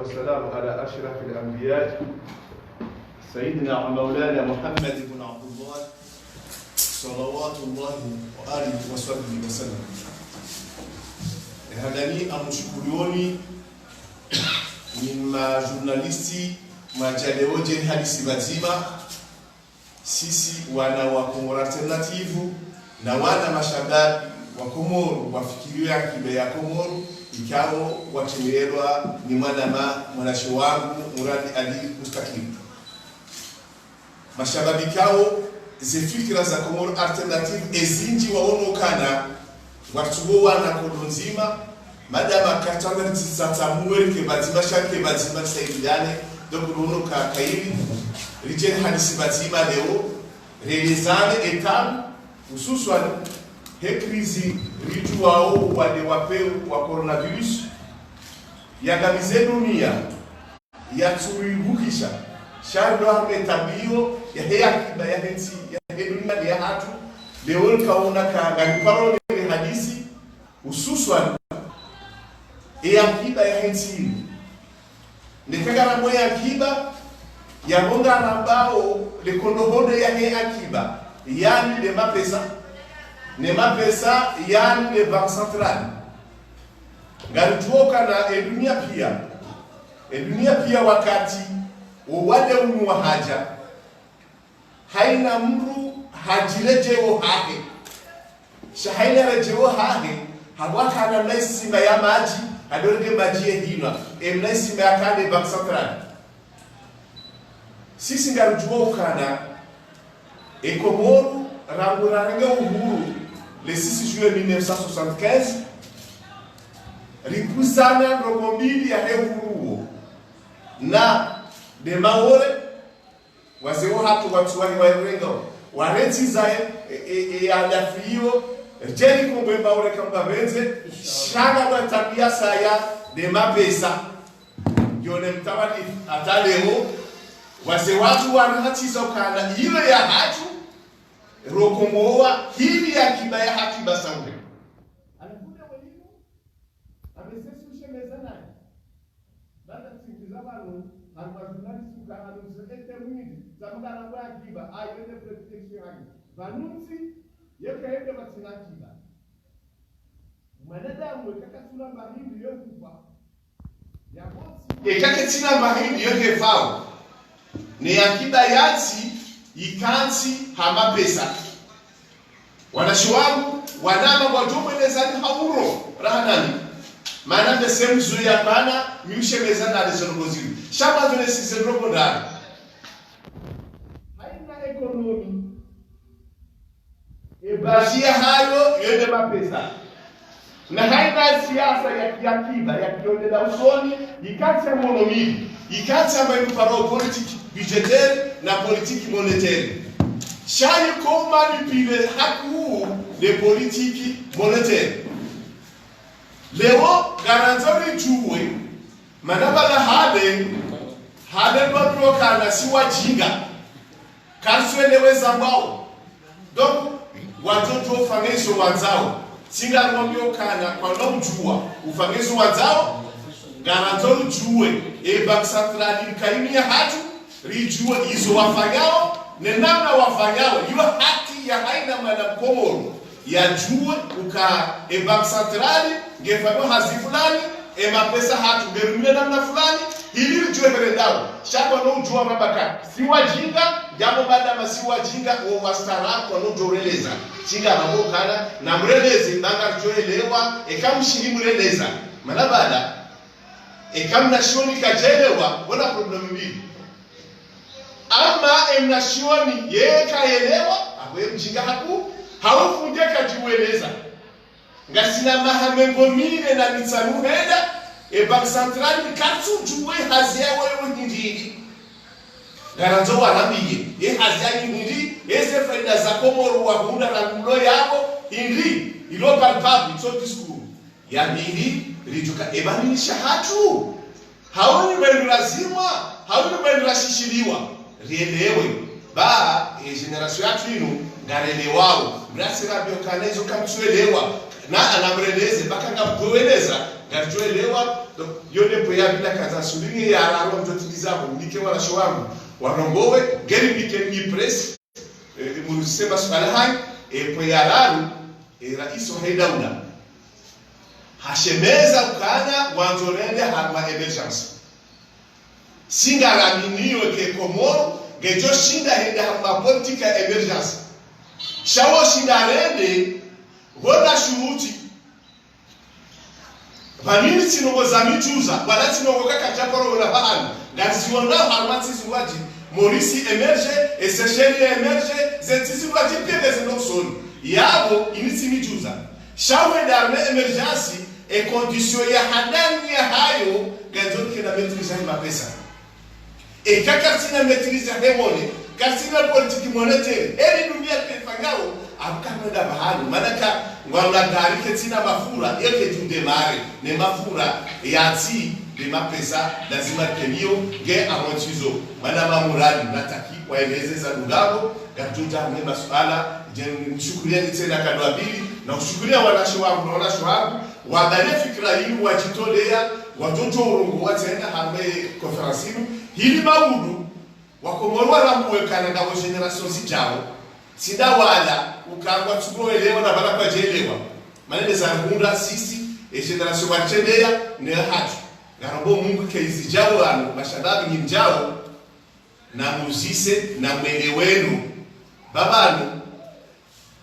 والسلام على أشرف الأنبياء سيدنا ومولانا محمد بن عبد الله صلوات الله وآله وصحبه وسلم. Hadani amushukurioni ni majurnalisti majaleoje hadisi bazima sisi wana wa Komoro Alternative na wana mashababi wa Komoro wafikiria kibe ya Komoro ikao wakimelwa ni mwanashi wangu Muradi Ali Mustakim. Mashababi kao zifikira za Komoro Alternative ezinji waonokana watuwo wana kolonzima madama katanga tsatamwe ke bazima shake bazima saidane donc rono ka kairi rijeni hadisi bazima leo realizane etam hususan hekrizi ritu wao wale wapeu wa coronavirus yagamize dunia yatsuibukisha shando ametabio ya heyakiba ya hensi ya dunia ya hatu leo kaona ka parole hadisi hususan akiba ya hensi nikagara moya akiba ya bonga ambao lekondohodo ya akiba yani de mapesa yani de banque centrale ngalituoka na dunia pia wakati wale unwa haja haina mru hajilejeo hake shahaina rejeo hake hawaka na naisima ya maji adorge maji hina naisima ya kande banque centrale sisi ngalituoka na Komoro Ranguranga uhuru le 6 juillet 1975 ripusana rogombili ya uhuru na de maore wazeo hatu watu warengo wareti zae adafio jeri kumbe maore kamba benze shanga wa tabia saya de mapesa yone mtawali ataleo wazee watu wanatiza kana ile ya hatu rokomoa hivi akiba ya hakiba sangue anakuja walimu amesesi ushemeza naye baada kusikiza wanu alwazunani suka alusekete mwindi zamugana kwa akiba ayende protection yangu vanunzi yekaende batina akiba mwanadamu ekakatula mahindi yokufa ya boti ekaketina mahindi yokefao ni akiba yati ikansi hama pesa wanashi wangu wanama wajomwelezani hauro rahanani maana ndesemu zuri ya mana miushemeza na alizonogoziri shama zune sizenrogo ndani haina ekonomi ebashia hayo yende mapesa na haina siasa ya kiakiba ya kiondela usoni ikati ya monomili ikati ambayo mparo politiki budgetaire na politique monétaire. Chaque manipule haku de politique monétaire. Leo garantori juwe manabala hade watu kana siwa jinga kanswelewe zambao donc watoto fangezo wanzao singa mwambio kana kwa no jua ufangezo wanzao garantori juwe banque centrale kaimia hatu rijua izo wafanyao nenamna wafanyao hiyo haki ya haina mwana Komoro ya jua uka banque centrale ngefanywa hazi fulani mapesa hatu ngerumile namna fulani ili rijue berendao shako no jua mabaka siwa jinga jambo badama siwa jinga o wastara kwa no joreleza chinga mabokana na mreleze banga joelewa ekamshiri mreleza manabada ekamna shoni kajelewa wala problem mbili ama emnashioni yeka elewa awe mjinga haku haufundeka jiweleza ngasina mahamengo mine na mitsanu heda banque centrale katsu juwe hazia wewe ndiri garanzo wanabiye ye hazia ndiri ese faida za Komoro wa hunda na ngulo yako indri ilo palpable so discours ya ndiri rijuka ebani shahatu haoni bendo lazima haoni bendo lashishiriwa rielewe ba generation yatu ino ngarelewao mrasira bio kanezo kamtuelewa na anamreleze baka ngabweleza ngatuelewa donc yone po ya bila kaza sulingi ya raro mtotilizapo nike wala shawamu wanongowe geri bike ni press mulusema swala hai po ya raro rais wa Daula hashemeza ukanya wanzorende harma emergency singa raminiwe ke Komoro gejo shinda hende harma politika emergency shawo shinda rende hoda shuruti vanini sinongo za michuza wala sinongo kaka chaporo wala bahani ngaziwonda harma sisi Morisi emerge et Seychelles emerge zetisi waji pebe zenopsoni yabo inisi michuza shawe darme emergency e condition ya handani ya hayo gazoti na maîtriser mapesa e kaka sina maîtriser demone kasina politique monétaire eli dunia kefangao abukamenda bahali manaka ngwana gari ketina mafura yake tudemare ne mafura yati de mapesa lazima kenio ge amontizo manama muradi nataki waeleze za Lugabo gatuta ne masuala je nishukuria tena kadwa bili na kushukuria wanashi wangu na wanashi wangu wadane fikra hili wajitolea watoto urongo watenda hambe konferensi hili maudu wakomorwa ramuwekana na generation zijao sida wala ukangwa tugoelewa na bala kwa jelewa manene za hunda sisi generation watendea ne hatu garabo Mungu keizijao wano mashababi ni mjao na muzise na mwele wenu babanu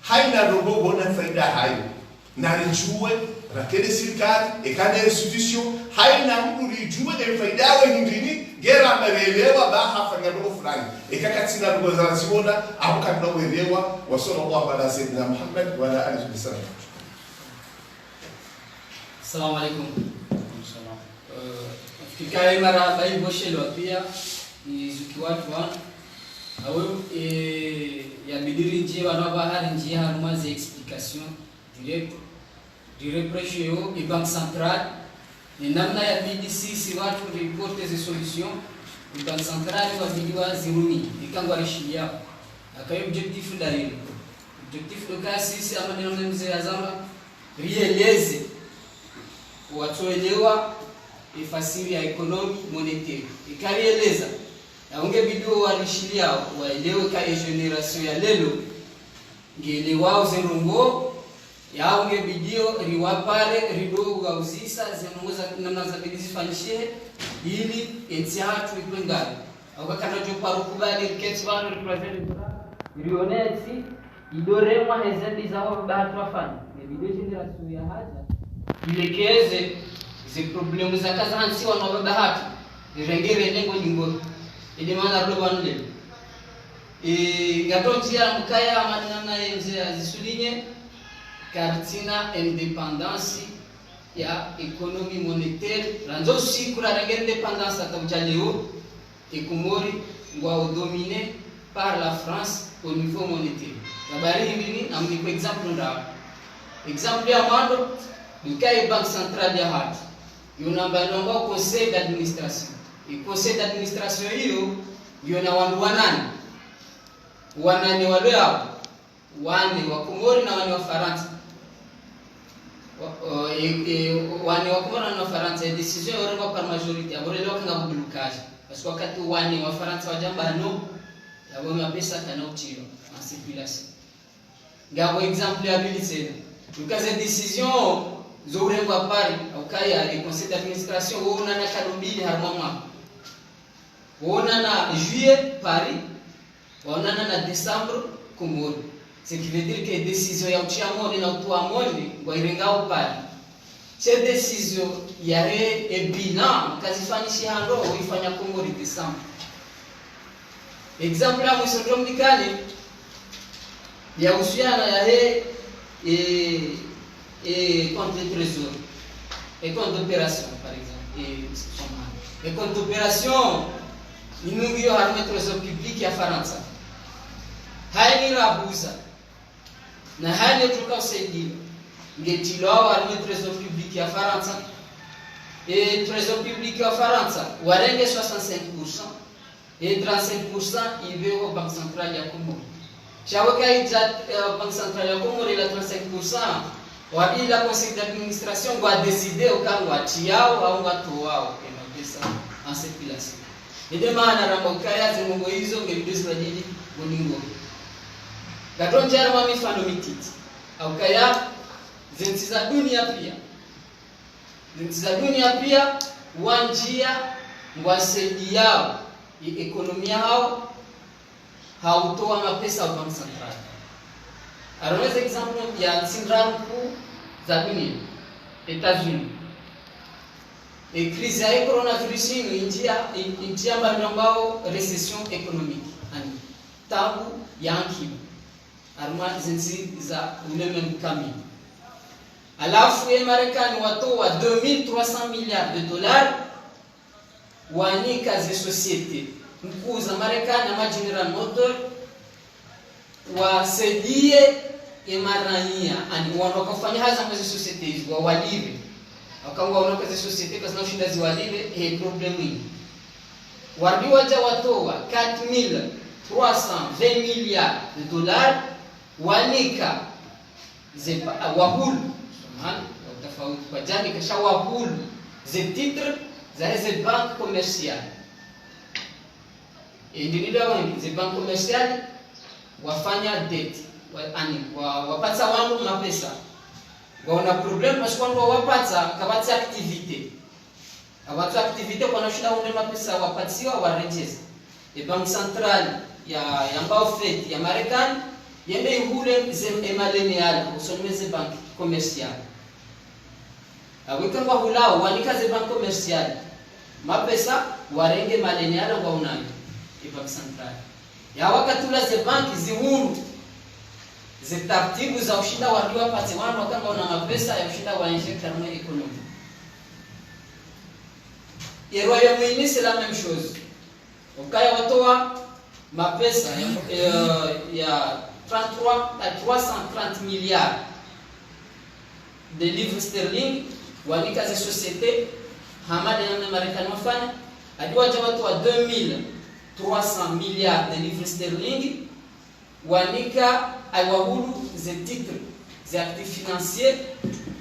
haina robo bona faida hayo na rijue rakele serikali ekane institution haina mtu rijue de faida wa hindini gera marelewa ba hafanya robo fulani ekakatina robo za simona au kadna welewa wa sallallahu ala sayyidina Muhammad wa ala alihi wasallam. Assalamu alaikum. Fikari mara bai boshelo pia ni zukiwatu wana au ya bidiri njia wanaba hari njia harumazi explication direct pressure et banque centrale ni namna ya BDC si watu reporte ze solution ni banque centrale wa bidiwa ziruni ikangwa rishiya akayo objectif ndari objectif de kasi si ama ni mzee azama rieleze watoelewa ifasiri ya economy monétaire ikarieleza na unge bidio walishilia waelewe ka generation ya lelo ngele wao zenongo ya unge bidio riwapare ridogo gauzisa zenongoza namna za bidizifanyishie ili entiatu ikwengana au kana jo paru kubali ketsvano represent rioneti idorema hezendi zao bahatu afani bidio generation ya haja ilekeze ze problemu za kaza hansi wanababa hatu rengere lengo nyingo ili maana robo nle gatontia mkaya manana yenze azisulinye kartina independance ya economy monétaire ranzo sikura rengere independance atamjaleo ekomori ngwa dominé par la France au niveau monétaire kabari hivi na mnipo exemple ya mando dukai banque centrale ya hatu yonamba conseil d'administration et conseil d'administration hiyo yona wandu wanane wale hapo wane wa Komori na wane wa Faransa wane wa Komori na wa Faransa decision yorengwa par majorité aborelewa kanga blocage parce que wakati wane wa Faransa wajamba no yabo pesa kana utiro en circulation ngabo exemple ya bilisena tukaze decision zorengwa pari au kaya le conseil d'administration wona na kadombili harmama wona na juillet Paris wona na décembre Komoro ce qui veut dire que décision ya uchiamoni na utuamoni ngwa irengao pari cette décision yare e bilan kazifanyisi hando uifanya Komoro décembre exemple ya mwisho domikani ya usiana ya et compte de trésor et compte d'opération par exemple et compte d'opération inungio harme trésor public ya Faransa haini rabuza na haini tuka usaidiwa ngetilo harme trésor public ya Faransa et trésor public ya Faransa warenge 65% et 35% iwe au banque centrale ya Komoro. Chawaka ita banque centrale ya Komoro ila 35% wa ila conseil d'administration va décider au cas wa tiao au watu wao kwa pesa en circulation. Ndio maana ramokaya zimungo hizo ngebiduzi wajiji boningo. Gadonja na mifano mititi. Au kaya zintiza dunia pia. Zintiza dunia pia wanjia ngwasedi yao ekonomia hao hautoa mapesa au bank central. Alors exemple ya central kuu za dunia États-Unis. Et crise ya coronavirus ni injia ambao recession économique ani tabu yanki arma zinzi za umeme mkami. Alafu ya Marekani watoa 2300 milliards de dollars wanika za societe mkuu za Marekani na General Motors wasaidie emarania ani wanakofanya haza kwa societe hizo walive akawa wanaka za societe kwa sababu shida ziwalive problem hii wadiwaja watoa 4320 milliards de dollars wanika zepa wahulu samahani tofauti kwa jamii kasha wahulu ze titre za hizo bank commercial ndio wengi ze bank commercial wafanya debt wapata wangu mapesa wana problem parce que wapata kabati activité abatu activité kwa shida unde mapesa wapatiwa wa register e bank central ya mbao fed ya Marekani yende ihule emaleni yale usomeze bank commercial aweka kwa hulao wanika ze bank commercial mapesa warenge maleni yale kwa unayo e bank central ya wakatula ze banki zihuru ze taratibu za ushinda waliwa pate wana kama una mapesa ya ushinda wa injecta na economy. Et Royaume-Uni c'est la même chose. Ukaya watoa mapesa ya 33 à 330 milliards de livres sterling wanika za société hamada na Marekani wafanya adiwaje watu wa 2300 milliards de livres sterling wanika aiwahulu ze titre ze actifs financiers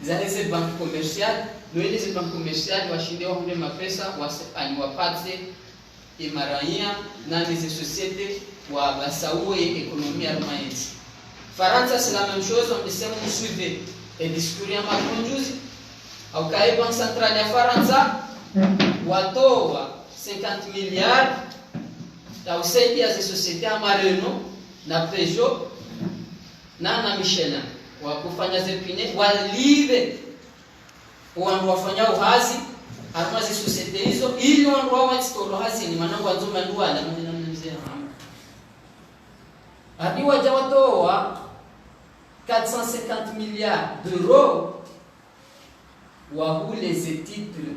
za hizo bank commercial ndio hizo bank commercial washinde wahule mapesa wapate imarania na hizo societe wa basaue ekonomia romaine. Faransa c'est la même chose, on essaie de suivre et discuter ya makunjuzi au kai bank central ya Faransa watoa 50 milliards ya usaidia za societe ya Renault na Peugeot na Michelin wa kufanya zepine walive wafanya uhazi armazi societe hizo ili wanroa storo hazi ni manangu azuma nduala mwana mzee hamu hadi waja watoa 450 milliards d'euros wa hule ze titres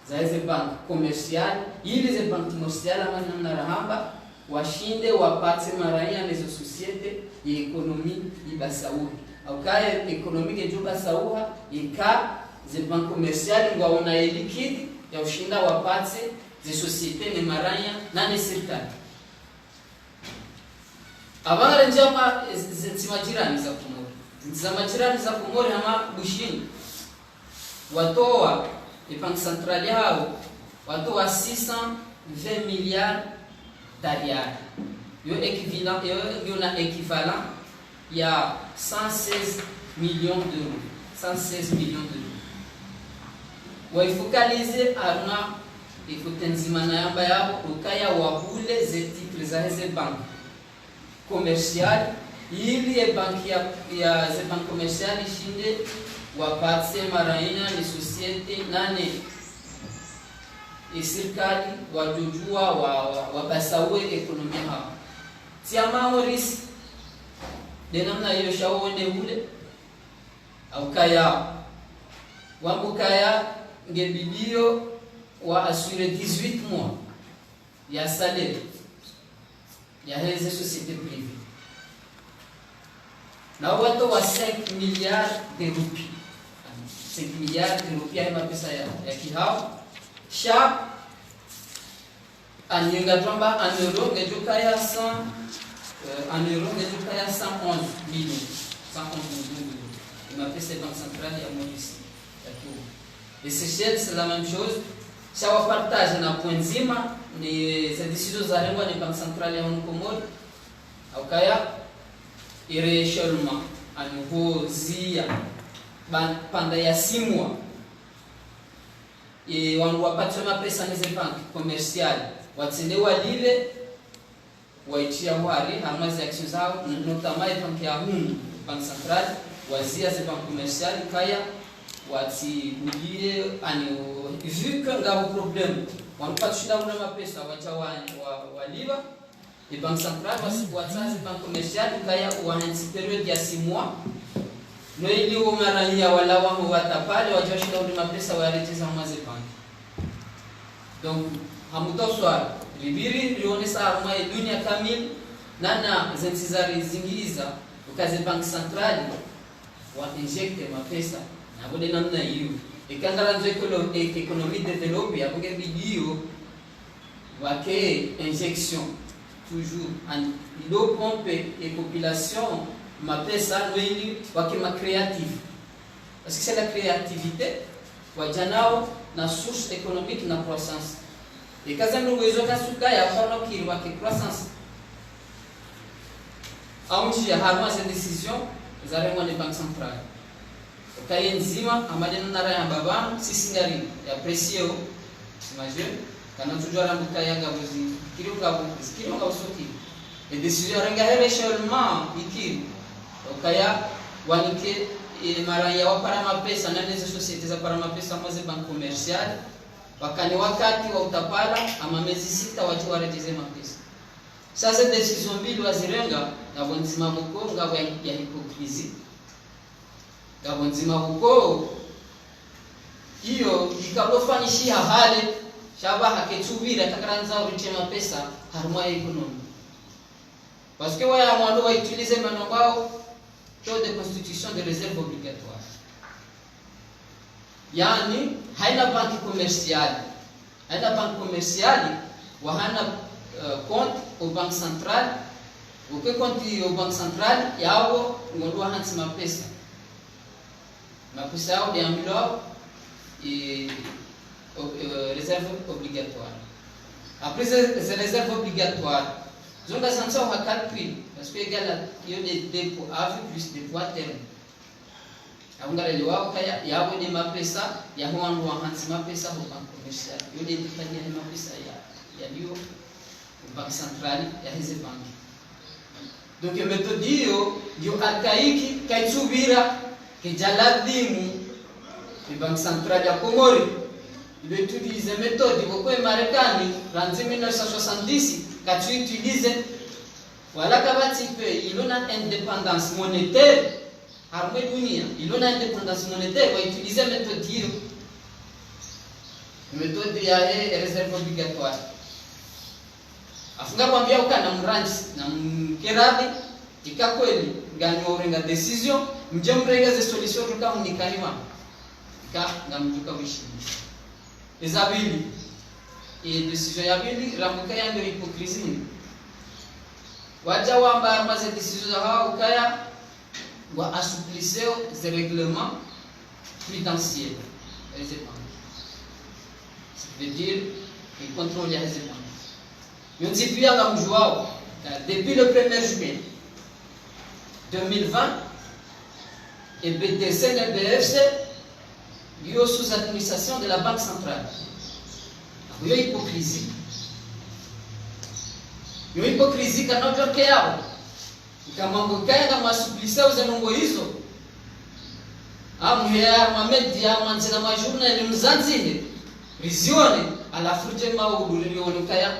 za hizo bank commercial ili ze bank commercial amana rahamba washinde wapate maraia na hizo societe ya ekonomi ibasauri au kaya ekonomi kejuba sauha ika ze bank commercial ngwaona liquide ya ushinda wapate ze societe ne maraia na ne serikali abana njama zintimajirani za Komori zintimajirani za Komori ama bushini watoa bank centrale yao watoa 620 milliards d'ariari yo équivalent yo na équivalent ya 116 millions d'euros 116 millions d'euros waifukalize arna ifutenzimana yamba yabo ukaya wahule ze titres za hizo bank commercial ili e banki ya ze bank commercial shinde wapatse maraina ni societe nane serikali wajujua wabasaue ekonomia hao tiama oris de namna hiyo shaone ule au kaya wambukaya ngebidio wa assurer 18 mois ya salaire ya hizo société privée na watu wa 5 milliards de rupies 5 milliards de rupies ya pesa ya kihao sha anyenga tromba en euro ngejuka ya 100 en euro ngejuka ya 111 millions 111 millions ma pesa banque centrale ya Maurice ya tu. Les Seychelles c'est la même chose. Ça va partager na point nzima ni za décision za lengwa ni banque centrale ya Comores. Au kaya ireshellement à nouveau zia pendant ya 6 mois. Et wangu wapatwe mapesa neze banki commercial watende walile waitia wari hamazi action zao notamment banki ya banque centrale wazia ze banki commercial kaya wati ulie ani vu que ngabo problem wanapatwa na mapesa wacha waliba et banque centrale watazi banki commercial kaya wanansi period ya 6 mois no ili umarania wala wangu watapale wajoshinda uli mapesa waretiza mwaze banki. Donc hamutoswa libiri lionesa arma ya dunia kamili nana zentizari zingiza ukaze banki centrale wa injecte mapesa na bode namna hiyo ikangala nzo economie develop ya bonge bidio wake injection toujours en l'eau pompe et population mapesa noili wakima créative parce que c'est la créativité wajanao na source économique na croissance et kazandu wezo kasuka ya kono kiri wake croissance aunji ya harma ces décisions zaremwa ni banque centrale okaye nzima amadena nara ya baba sisi ngari ya presio simaje kana tujora mbukaya ngabuzi kiri ngabusoki et décision renga réellement ikiri okaya wanike mara ya wapara mapesa na hizo societe za para mapesa maze bank commercial wakani wakati wa utapala ama miezi 6 waje warejeze mapesa. Sasa decision mbili wazirenga ngabonzima buko ngabo ya hypocrisie ngabonzima buko hiyo ikabofanyishia hali shaba haketubira takaranza uriche mapesa haruma economy parce que waya mwando wa utiliser manobao taux de constitution de réserve obligatoire. Yani haina banki commerciale wahana compte au banque centrale uke compte au banque centrale yao ngolwa hansi mapesa yao de amilo et réserve obligatoire. Après ces réserves obligatoires zonga sansa wa calcul parce que égal il y a des dépôts à vue plus des poids terme aungara liwa kaya yabo ni mapesa ya huandu wa hansi mapesa ho bank commercial yo de tafanya ni mapesa ya liyo banque centrale ya hizi banki. Donc méthode yo archaïque kaitsubira ke jaladimu ni banque centrale ya Comores il utilise méthode boko Marekani ranzi 1970 quand tu utilises voilà kabati pe ilona indépendance monétaire arme dunia ilona indépendance monétaire va utiliser méthode ya réserve obligatoire afunga kwambia ukana mranchi na mkerabi ikakweli ngani orenga decision mjemrenga ze solution tuka unikaiwa ngamjuka wishi ezabili et décision ya bili ramuka ya ndio hypocrisie waja wamba maze décision za ukaya wa assouplisseur des règlements prudentiels et c'est ça veut dire qu'il contrôle les banques. Nous disons à Gamjouao depuis le 1er juillet 2020 et BTC et BFC sont sous administration de la Banque centrale. Il y a hypocrisie. Il y a hypocrisie quand on veut qu'il y a. Kama ngokaya na masuplisa uzanongo hizo. Amuya mamedia manzina majurnali mzanzini. Rizione ala fruje mauduri yonokaya.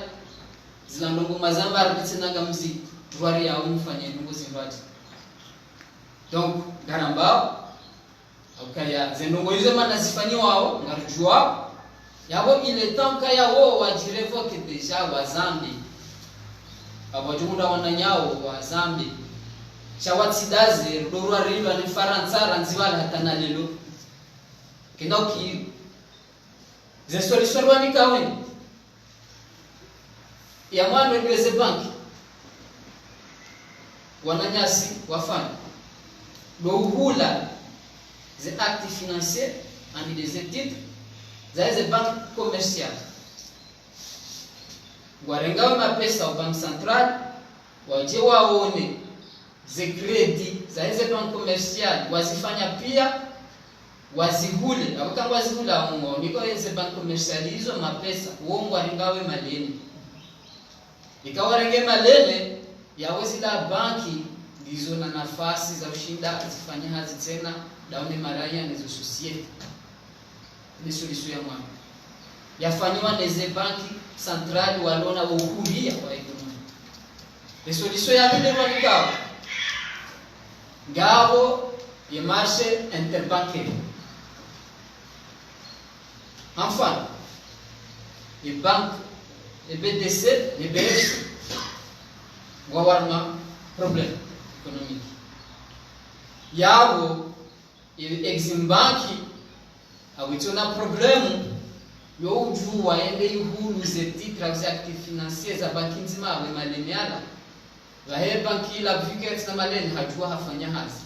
Zilandongo mazamba arbitsinanga mzi. Twari ya umfanye ndongo zimbati. Donc garamba ukaya zenongo hizo manazifanywa wao ngarujua. Yabo ile tanka ya wao wajirevoke deja wa Zambi. Abajumunda wananyao wa Zambi. Shawatsidaze rudorwa riba ni Faransa ranziwala hatana lelo. Kinoki ze solution wani kaweni. Ya mwana ndweze banki. Wananyasi wafanya. Do uhula des actifs financiers, en des titres, des banques commerciales. Warengawe mapesa wa bank central, waje waone ze credit za hizo bank commercial wazifanya pia wazihule abakanga wazihula ngo niko hizo bank commercial hizo mapesa uongo warengawe maleni ikawarenge malele yawezi la banki ndizo na nafasi za ushinda zifanya hazi tena daone maraya nizo societe ni solution ya mwana yafanywa neze banki centrale walona ukuria kwa ekonomi les solutions ya vile wakao gabo ya marché interbancaire enfin les banques les BDC les BS wawarma problème économique yabo exim banki awitona problème yo uju waende ihulu ze titres za actifs financiers za banki nzima we malemiala la he banki la vikets na maleni hajua hafanya hazi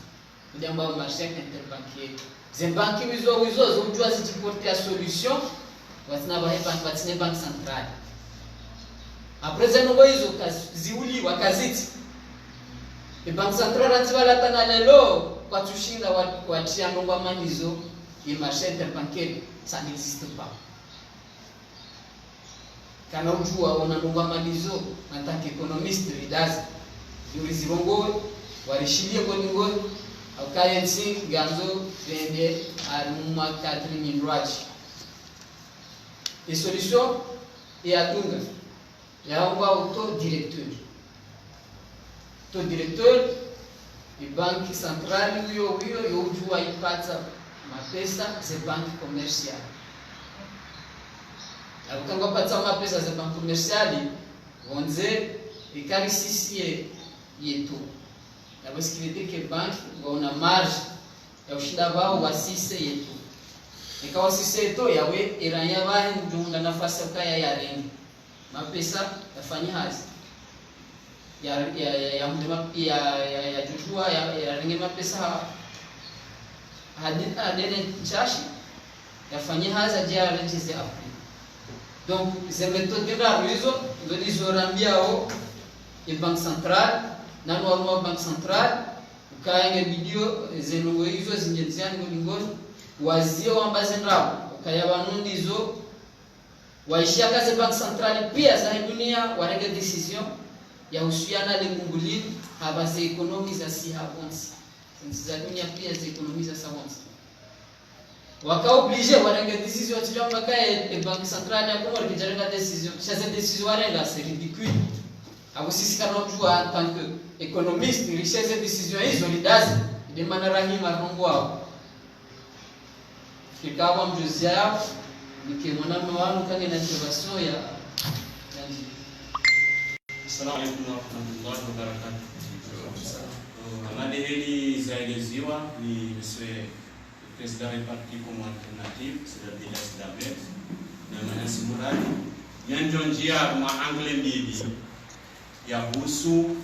ndio ambao marché interbancaire ze banki wizo ujua zijiporter solution wasina ba he banki watine bank centrale après ze ngo hizo ziuli wakaziti e bank centrale atibala tana lelo kwa tushinda wa chiandongwa manizo et marché interbancaire ça n'existe pas. Kana ujua unandongwa malizo en tant qu'économiste ridazi yurizirongo warishilie koningo au kayensi ganzo vende aruma 4000 rwaji et solution et atunga ya ngwa auto directeur e banki centrale yo ujua ipata mapesa ze banki commercial akanga pata mapesa ze banki commercial onze ikarisisi yetu na basikilite ke banki wana marge ya ushinda wao wasise yetu ikawa sise yetu yawe iranya bahe ndunda nafasi kaya ya rengi mapesa yafanya hazi ya mdema ya jujua ya rengi mapesa hadene chashi yafanya haza jia renjize api donc ces méthodes là hizo ndio dizorambiao e banque centrale na normal banque centrale ukaenge video zenu hizo zinjenziani ngoni wazio ambaze ndao ukayabanundi hizo waishia kazi banque centrale pia za dunia warenge decision ya usiana le ngungulini habase economiza si habonsi za dunia pia za economiza savonsi waka obligé warenge décision tijamba bakaye e banque centrale ya Komoro kijarenga décision chaque décision warenga c'est ridicule abo sisi kana ujua en tant que économiste richesse décision hizo lidazi de manera rahima rongo wao kikawa mjuzi yao nikimwona wanu kani na innovation ya Assalamu alaikum warahmatullahi wabarakatuh. Amade hili zaeleziwa ni Monsieur Président du Parti Commun Alternative, c'est-à-dire l'SDAB, na Manasi Muradi. Yanjo njia mwa angle mbili ya husu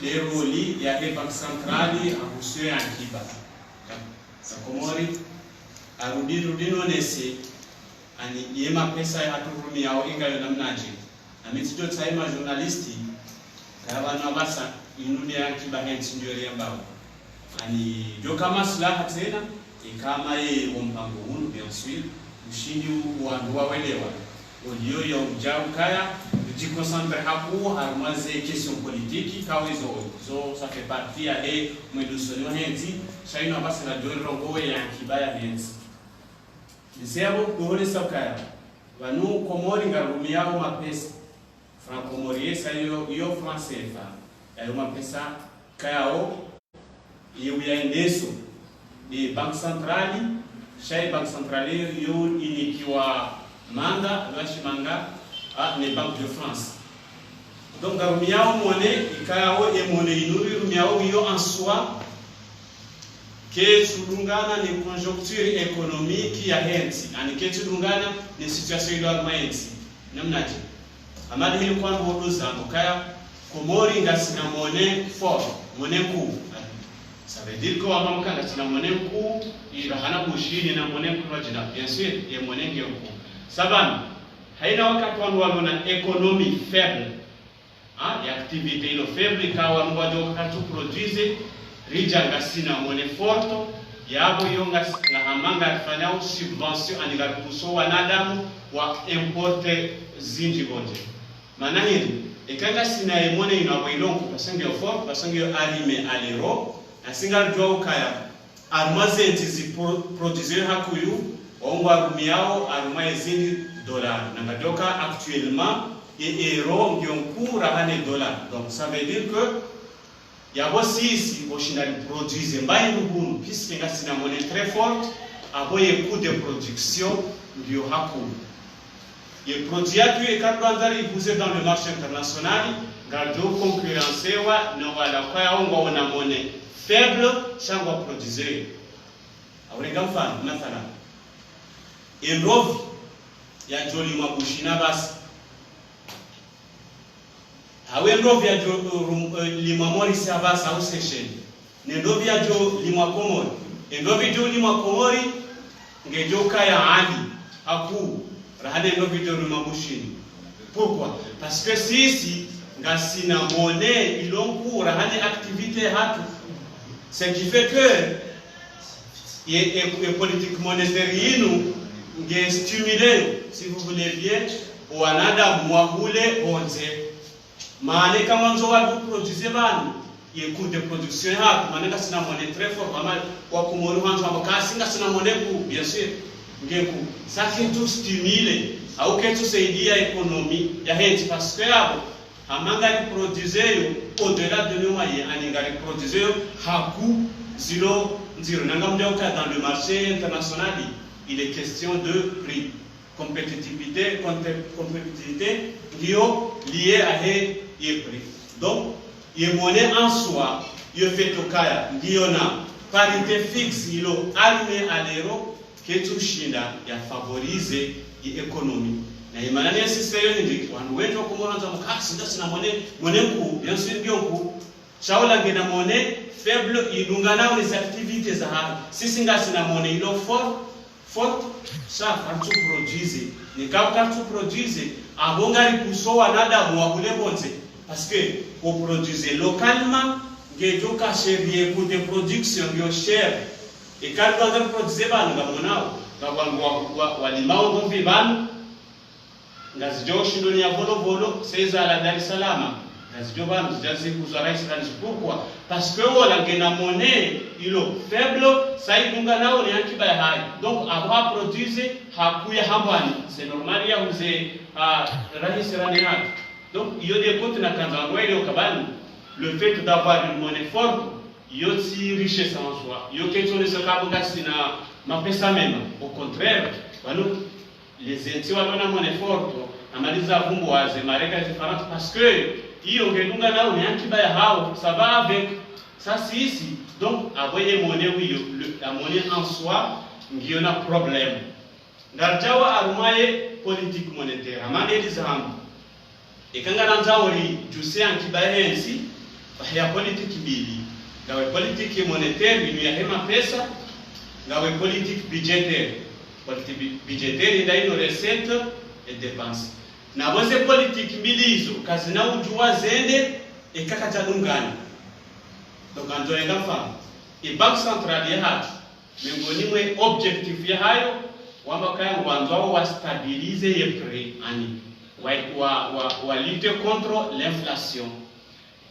leroli ya bank centrali ahusu ya akiba. Sa Komori arudino nese ani yema pesa ya aturumi yao inga yo namnaje. Amitijo tsaima journalisti kawana basa inuni ya akiba hensi ndio yambao. Ani joka maslaha tena ikama ye wompango hunu bien sûr ushindi wandu wawelewa olio ya ujau kaya ujikoncentre hapo harmaze question politique kawizo zo ça fait partie ya mwedusoni hensi shaina basa la dorongo ya kibaya hensi nisebo dole sakaya wanu Komori ngarumi yao mapesa franc-comorien sa yo français fa ya mapesa kayao iyo ya ndeso de banque centrale shay banque centrale yo inikiwa manga lwashimanga ne banque de France donc garumiao monnaie ikao e monnaie inuri rumiao yo en soi que sulungana ni conjoncture économique ya hensi ani que sulungana ni situation ilo armaensi namnaje amadi hili kwa bodo zangu kaya Komori ngasina monnaie fort monnaie kuu Ça veut dire que wama mkanga sina monnaie ku irahana bushini na monnaie ku jina bien sûr et monnaie qui ku saban haina wakati wanu wana économie faible ya activité ilo faible kawa mwajo katu produise rijanga sina monnaie forte yabo yonga na hamanga afanya subvention aniga kuso wanadamu wa importe zinji bonje maana hili ekanga sina monnaie ino ilongo pasangio fort pasangio alime alero asinga jwa ukaya armazenti zi produire hakuyu ongo arumiao aruma ezini dollars nangadoka actuellement et euro ngionku rahane dollars donc ça veut dire que yabo sisi boshinali produire mbaye ngunu puisque ngasina monnaie très forte aboye coût de production ndio hakuyu ye produit yatu ekadwanzari ibuze dans le marché international ngado concurrencewa no wala kwa ongo ona monnaie faible shangwa produire awrenga mfano mathala enrovi ya joli mabushina basi hawe enrovi ya lima morisi abasa au sesheni nendovi ya jo lima komori enrovi jo lima komori ngejo kaya ali haku rahane enrovi jo lima bushini pourquoi parce que sisi ngasina monnaie ilonku rahane activité hatu. Ce qui fait que les politiques monétaires nous stimulé, si vous voulez bien, ou anada mwahoule onze. Maane kama nzo wadu produire bani, ye coût de production hatu, maane kasina monnaie très fort, maana kwa kumonu hanzo ambakasi kasina monnaie ku, bien sûr, ngeku. Ça fait tout stimuler, au que tout saidia économie, ya henti parce que abo amanga produire au-delà de nos moyens, aninga produire haku zero zero. Nangamdioka dans le marché international, il est question de prix, compétitivité liée à les prix. Donc, il monnaie en soi, il fait au cas, il y a parité fixe, il a allumé à l'euro, qui tout China, il a favorisé l'économie. Na imani ya sisi leo ndi wanu wetu kumonza mukasi ndasi na monnaie ku bien sûr bien ku shaula ngena monnaie faible ilunga nao les activités za hapa sisi ngasi na monnaie ilo fort ça quand tu produise ni quand tu produise abonga likusowa nada muakule bonze parce que au produire localement ngejo ka chérie pour de production yo cher et quand on produire ba ngamonao ngabangwa walimao ngombe banu ngazijo shindoni ya bolo seza la Dar es Salaam ngazijo banu zijazi kuzara Israel. Pourquoi? Parce que wala ngena monnaie ilo faible ça idunga nao ni akiba ya hai donc avoir produire hakuya hambani c'est normal ya uze rahisi rani hatu donc iyo de compte na kanzangwa ile ukabani le fait d'avoir une monnaie forte iyo si richesse en soi iyo kecho ne sakabuga sina mapesa mema au contraire wanu les entiers wana monnaie forte amaliza vumbo waze mareka différente parce que hiyo ngelunga nao ni akiba ya hao ça va avec ça si ici donc avoyer monnaie oui la monnaie en soi ngiyo na problème ndarjawa arumaye politique monétaire amane dizamu ekanga nanzauri juse akiba hensi ya politique bili ngawe politique monétaire ni ya hema pesa ngawe politique budgétaire politique budgétaire ndaino recette et dépenses na boze politique milizo kazina ujua zende ekakata dungani donc anzoenga fa e banque centrale ya hatu miongoni mwe objectif ya hayo wamba kaya wanzo wa stabiliser les prix ani wa lutter contre l'inflation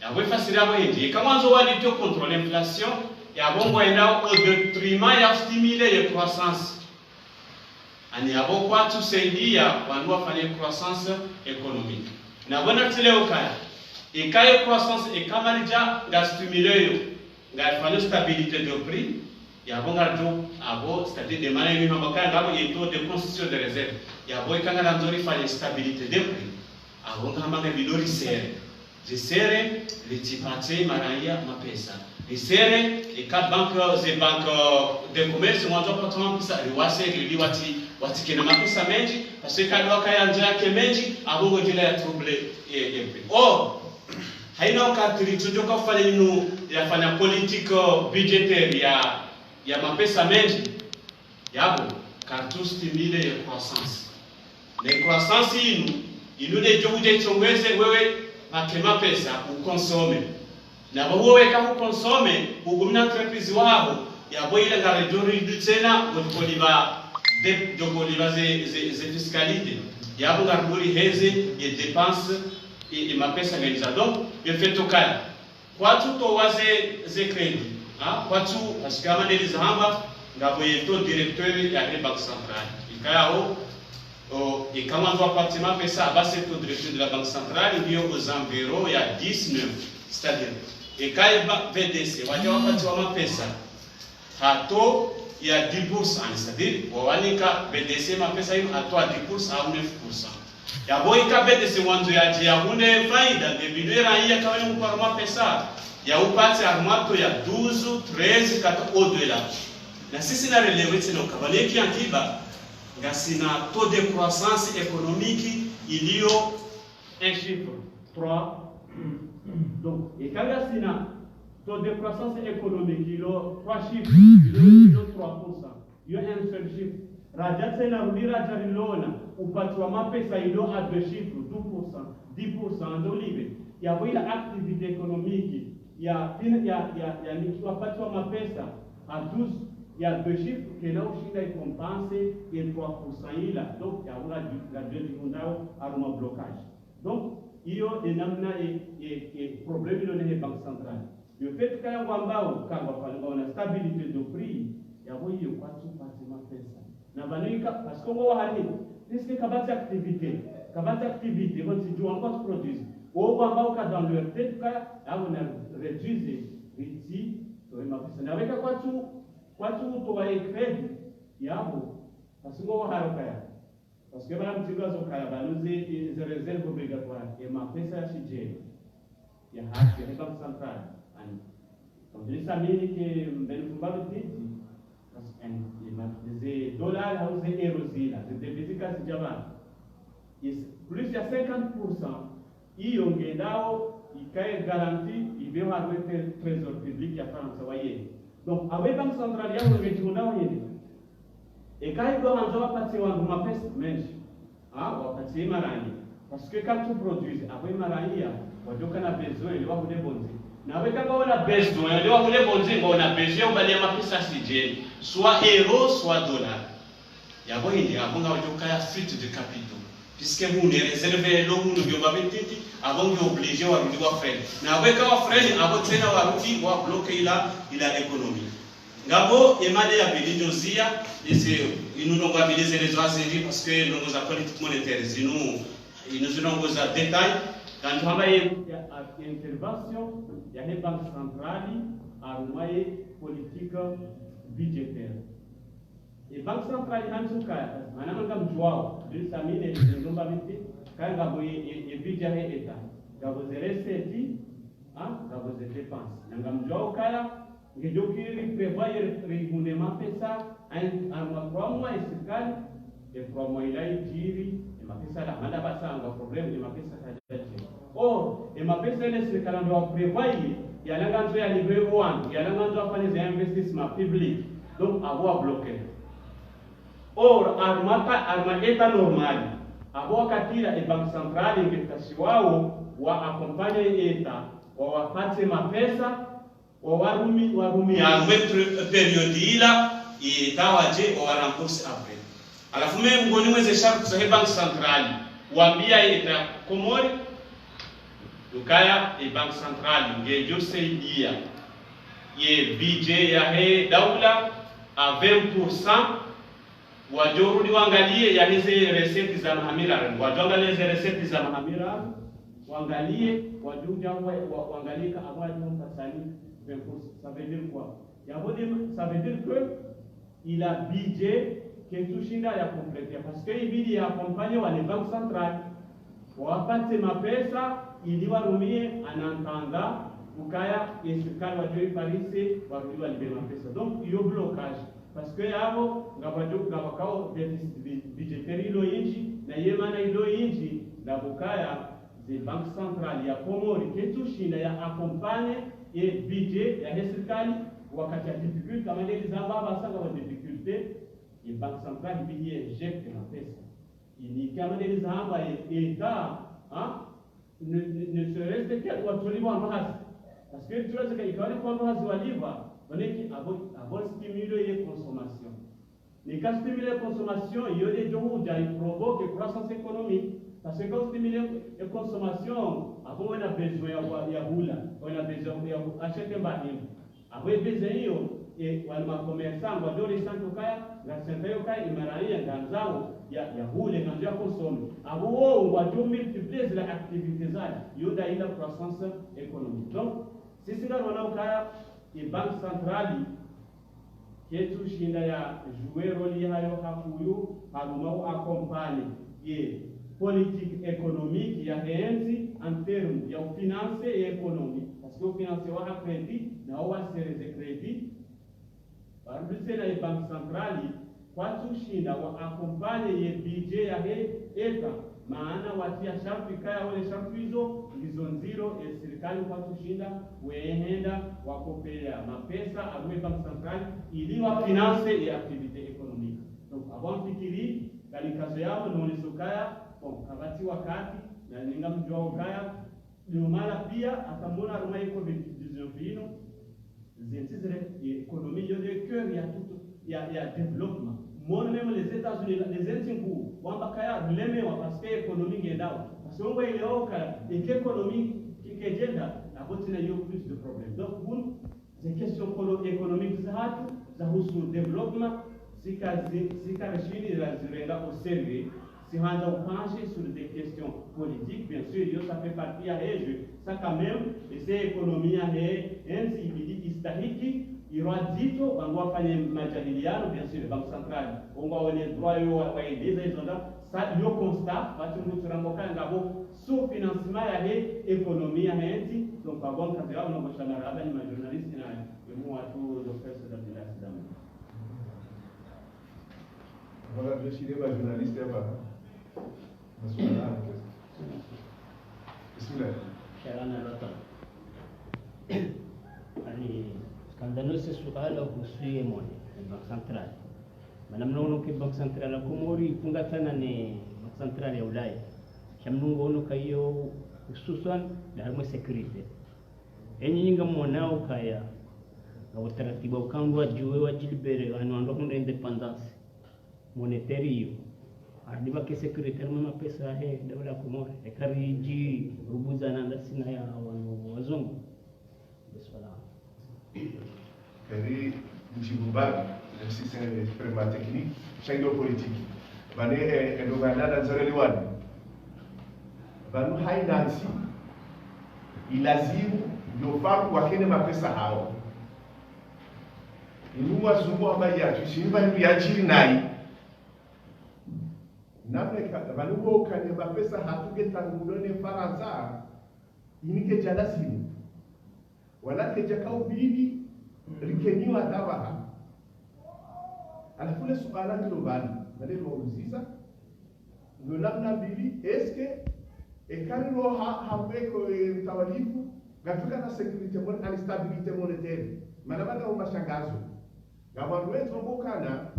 ya we fasira bondi kama wanzo wa lutter contre l'inflation ya bongo enda au détriment ya stimuler les croissance ani abo kwa tusaidia wandu wafanye croissance économique na bona tileo kaya ikaye croissance ekamalija ga stimuler ga fanye stabilité de prix ya bonga do abo c'est-à-dire de manière ni mabaka ngabo yeto de constitution de réserve ya boy kanga nzori fanye stabilité de prix abo ngamba bilori serre les tipate maraya mapesa lisere ika banque de commerce mwanzo patron pesa liwase wati kena mapesa menji parce que kadwa kaya njia yake menji abongo jila ya trouble or haina wakati tujoka kufanya inu yafanya political budgetaire ya mapesa mengi yabo kartu stimule ya croissance na croissance inu ne jomuje chongweze wewe akema pesa ukonsome na wewe kama ukonsome ugumna entreprise wao yabo ile ngaredori dutena ngoliba ze fiscalité yabo ngaruri heze ye dépenses et mapesa ngaliza donc je fais total kwatu to waze ze credit kwatu asikama neliza hamba ngabo yeto directeur ya banque centrale ikayao kama ndo apate mapesa basi to directeur de la banque centrale ndio aux environs ya 19 c'est-à-dire ikaiba VDC waje wapate wa mapesa hato ya 10%, c'est-à-dire wawanika VDC mapesa hiyo hato 10% au 9%. Ya boika VDC wanzo ya hune faida ngebilwe raia kama ni kuparoma pesa ya upate armato ya 12 13 kata au-delà. Na sisi na relevé tena ukabale ki ankiba ngasina taux de croissance économique ilio un chiffre 3. Donc et quand ngasina taux de croissance économique ilio 3 chiffres ilio 3%. Yo un seul chiffre. Raja tena rudira jarilona upati wa mapesa ilio a 2 chiffres 2%, 10% ndo libe. Ya wila activité économique ya nikiwapati wa mapesa à 12 il y a 2 chiffres que là aussi est compensé et 3% là donc il y a la deuxième à un blocage donc il y a des namna et problème dans les banques centrales le fait que wambao kama on a stabilité de prix il y a voyé quoi tout partement pesa na banika parce qu'on va aller est-ce que kabati activité vont se jouer encore produire au wambao ka dans leur tête ka on a réduit ici sur les mapesa na avec quoi tout watu utowaye credit yabo pasingo harokaya parce que bana mtiga zo kaya baluzi ze réserve obligatoire et ma pesa ya CJ ya haki ya banque centrale ani donc les samini que benfumba bititi parce que les dollars ou les euros là les devises kasi jama plus ya 50% hiyo ngendao ikae garantie ibeo harwete trésor public ya France waye. Donc, avec la banque centrale, il y a un régime et quand il doit en partir en mapes, mais marani. Parce que quand tu produis, avec marani, on a besoin, il va vous débonner. Avec quand on a besoin, il va vous débonner, on a besoin, on va les mapes à CJ, soit euros, soit dollars. Il y a un fuite de capitaux. Puisque vous ne réservez l'eau, vous ne pouvez avant de obliger à nous faire. Na avec un frère, avant de faire un outil, on va bloquer là, il a l'économie. Ngabo, Emade a béni Josia, et nous n'avons pas béni les oiseaux parce que nous avons politique monétaire, nous avons des détails. Quand on a une intervention, il y a une banque centrale à une politique budgétaire. Et banque centrale, en tout cas, maintenant, comme Joao, de Samine et de Zombabité, quand vous avez un budget d'État, vous avez des recettes, vous avez des dépenses. Quand Joao Kaya, vous avez prévoir régulièrement ça, en 3 mois, et 3 mois, il a dit, et ma pesa là, on a pas ça, on a un problème, et ma pesa là. Or, et ma pesa là, c'est quand on doit prévoir, il y a l'engagement à niveau 1, il y a l'engagement à faire des investissements publics, donc avoir bloqué. Or, arma état normal, abo katira e banque centrale ingekasiwao wa accompagner eta wa wapate mapesa wa warumi ya period ila itawaje wa rembourse après. Alafu mimi ngoni mweze sharp za banque centrale waambia eta Komori ukaya e banque centrale ngejo saidia ye budget ya he daula a 20%. Wajorudi wangalie ya hizi reseti za mahamira, wajangalie hizi reseti za mahamira, wangalie wajuja wangalie ka awali mpasani 20%. Ça veut dire quoi? Ça veut dire que il a budget que tushinda ya compléter parce que il y a accompagné wa banque centrale wapate mapesa ili warumie anantanga ukaya esikali wajoi Paris warudi walibe mapesa. Donc il y a blocage. Parce que yabo ngabakao deficit budgetaire ilo inji na yemana ilo inji na bukaya ze bank central ya Komori ketushinda ya accompagne e budget ya serikali wakati ya difficulty kama ile zamba basanga wa difficulty e bank central bi injecte na pesa ini kama ile zamba eta ne serait-ce que watuliwa mahasi parce que tu vois que ikaone kwa mahasi waliva waneki abo stimuler les consommation ni ka stimuler consommation yo de johuja il provoque croissance économique parce que quand stimuler la consommation abo wana besoin ya hula wana besoin ya acheter mbali abo besoin hiyo wale commerçants wa dole santo kaya na senta yo kaya imaraia nganzao ya hule na ndio consommer abo wao wa multiplier la activité zao yo da ila croissance économique donc sisi ndio wanaokaya bank centrali ketu shinda ya jouer role hayo hakuyu harumau accompagne ye politique économique ya enzi en termes ya finance et économie parce que o finance wa crédit na wa sereze crédit barbise na bank centrali kwa tushinda wa accompagne ye budget ya eta maana watia sharti kaya wale sharti hizo nziro ya serikali kwa kushinda wehenda wakopea mapesa aruwe bank central ili wa finance et activité économique donc avant fikiri kali kazo yao naonesokaya kabati wakati na ninga mjua ukaya ndio mara pia atamona aruma iko vino zentizere économie yo de cœur ya tout ya développement mon même les États-Unis les États-Unis wamba kaya lemewa parce que économie ngendao parce que on ile oka et que économie kikejenda abotina yo plus de problèmes donc pour ces questions économiques za husu développement sika rechini la zirenga au sérieux si on a penché sur des questions politiques bien sûr yo ça fait partie à eux ça quand même et c'est économie à enzi ibidi istahiki iradito wangwafanye majadiliano bien sûr bank centrale ongwaone droit yo waeleza hizo ça yo constat watu mturangoka ngabo sous financement ya économie ya enzi donc avant kazi yao na bashana haba ni majournalist na yemu watu docteurs de la Sudam. Voilà, je suis des journalistes là-bas. Bismillah. Sharana lota. Ani skandalo se suala kuhusu mone bank central. Manamnono ke bank central ya Komori fungatana ni bank central ya Ulaya. Shamnungo ono kayo hususan dalam security. Enyi nyinga mwanao kaya na utaratibu ukangwa juwe wa jilbere anu ndo independence monetaire adiba ke secrétaire mama pesa he dola Komori ekariji rubuza na ndasina ya wazungu biswala kari mjibubani si c'est extrêmement technique chango politique bane ndo ganda nzoreli wani banu hainansi ilazimu ndio faru wakene mapesa hao inuwa zungu ambaye atushimba ndio yajiri nai nameka banuko kane mapesa hatuge tangulone Faransa inike jalasimu wala kejakao bibi rikeniwa tabaha alafule suala global bale louziza ndo namna bibi eske ekariro hambeko tawalifu gatuka na security mon stabilité monétaire manabaka umashangazo gabantu wetu mbokana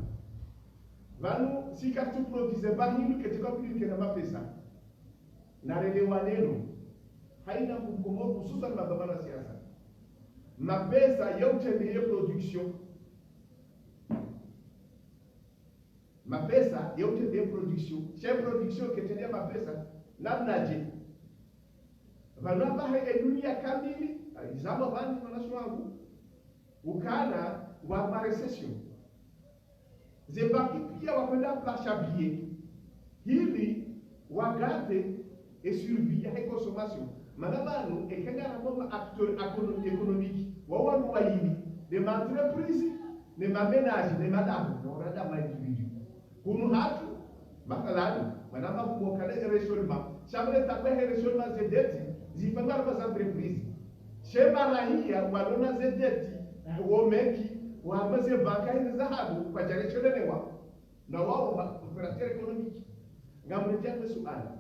vanu sika tuproduise bahinu ketika pilike na mapesa na relewa neno haina kukomo hususan mababana siasa mapesa yote ndiye production mapesa yote ndiye production chef production ketendia mapesa namnaje vanu hapa dunia kamili izama bani wanaswangu ukana wa recession zebaki pia wakwenda plashabie hili wagate et survie à consommation manabano ekengana kama acteur économique wawa mwaini de entreprise ne mamenage ne madamu norada ma individu kunu hatu makalani manaba kumokale restaurant chambre takwe restaurant zedeti zipanga kwa entreprise shema rahia walona zedeti womeki wamaze banka hizi dhahabu kwa jarechelewa na wao operateur économique ngamletea kwa suala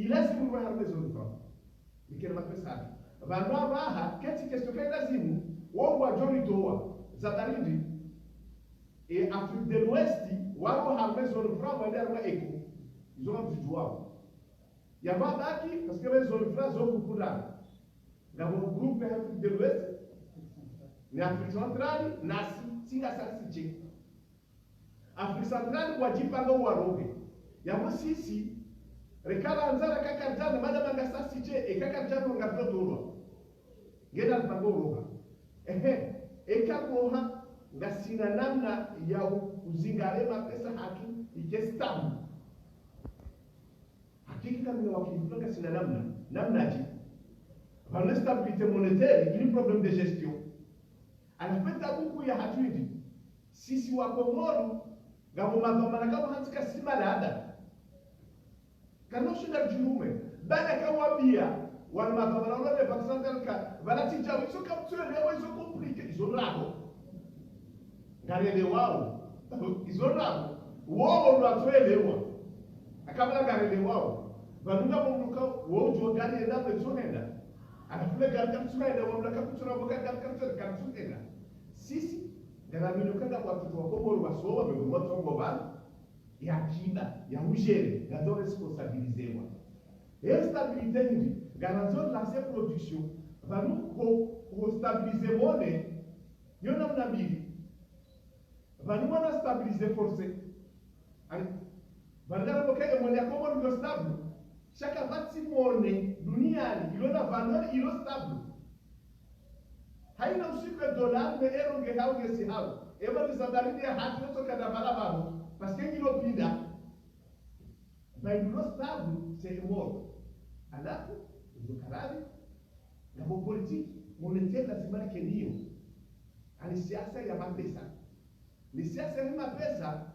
ilazimu kwa harme zone kwa nikira mapesa vanwa vaha keti kesto kai lazimu wao wajori toa za baridi et Afrique de l'Ouest wao harme zone kwa wale harme eko ils ont du droit ya babaki parce que les zone fra zo kukula na groupe Afrique de l'Ouest ni Afrique centrale na singa sasiche Afrique centrale wajipanga waroge yabo sisi rekala anzara kakajana madama ngasasiche ekakajana ngapotoro ngenda mpango roga ekakoha ngasina namna ya uzingare mapesa haki ikestabu hakiki kama wakifunga sina namna ji par stabilité monétaire il y a un problème de gestion anapenda buku ya hatuidi sisi wa Komoro ngabo madhamana kama hatika simalada kana shida jurume bana kawabia wana madhamana wale baksangal ka balati jawi so kapture leo hizo compliqué hizo rabo garele wao hizo rabo wao ndo atoelewa akabla garele wao banunga munduka wao jo gari enda bezo henda anafule gari kapture enda wao kapture boka gari kapture enda sisi garamino kada watu wa Komoro basowa bego watu bana ya akiba ya ugere gazo responsabilizewa et stabilité ndi garantir la production va nous stabiliser monnaie yona mnabili va nous stabiliser forcé Vandana boka monnaie Komoro ndio stable chaque bati monnaie duniani ilona valeur ilo stable haina usiku dollar me euro ngehao ngesihao eba bisadaridi hatu kutoka na balababo parce que ilo pinda mais ilo stable c'est mort alafu ukarari na politique monétaire lazima kenio ani siasa ya mapesa ni siasa ya mapesa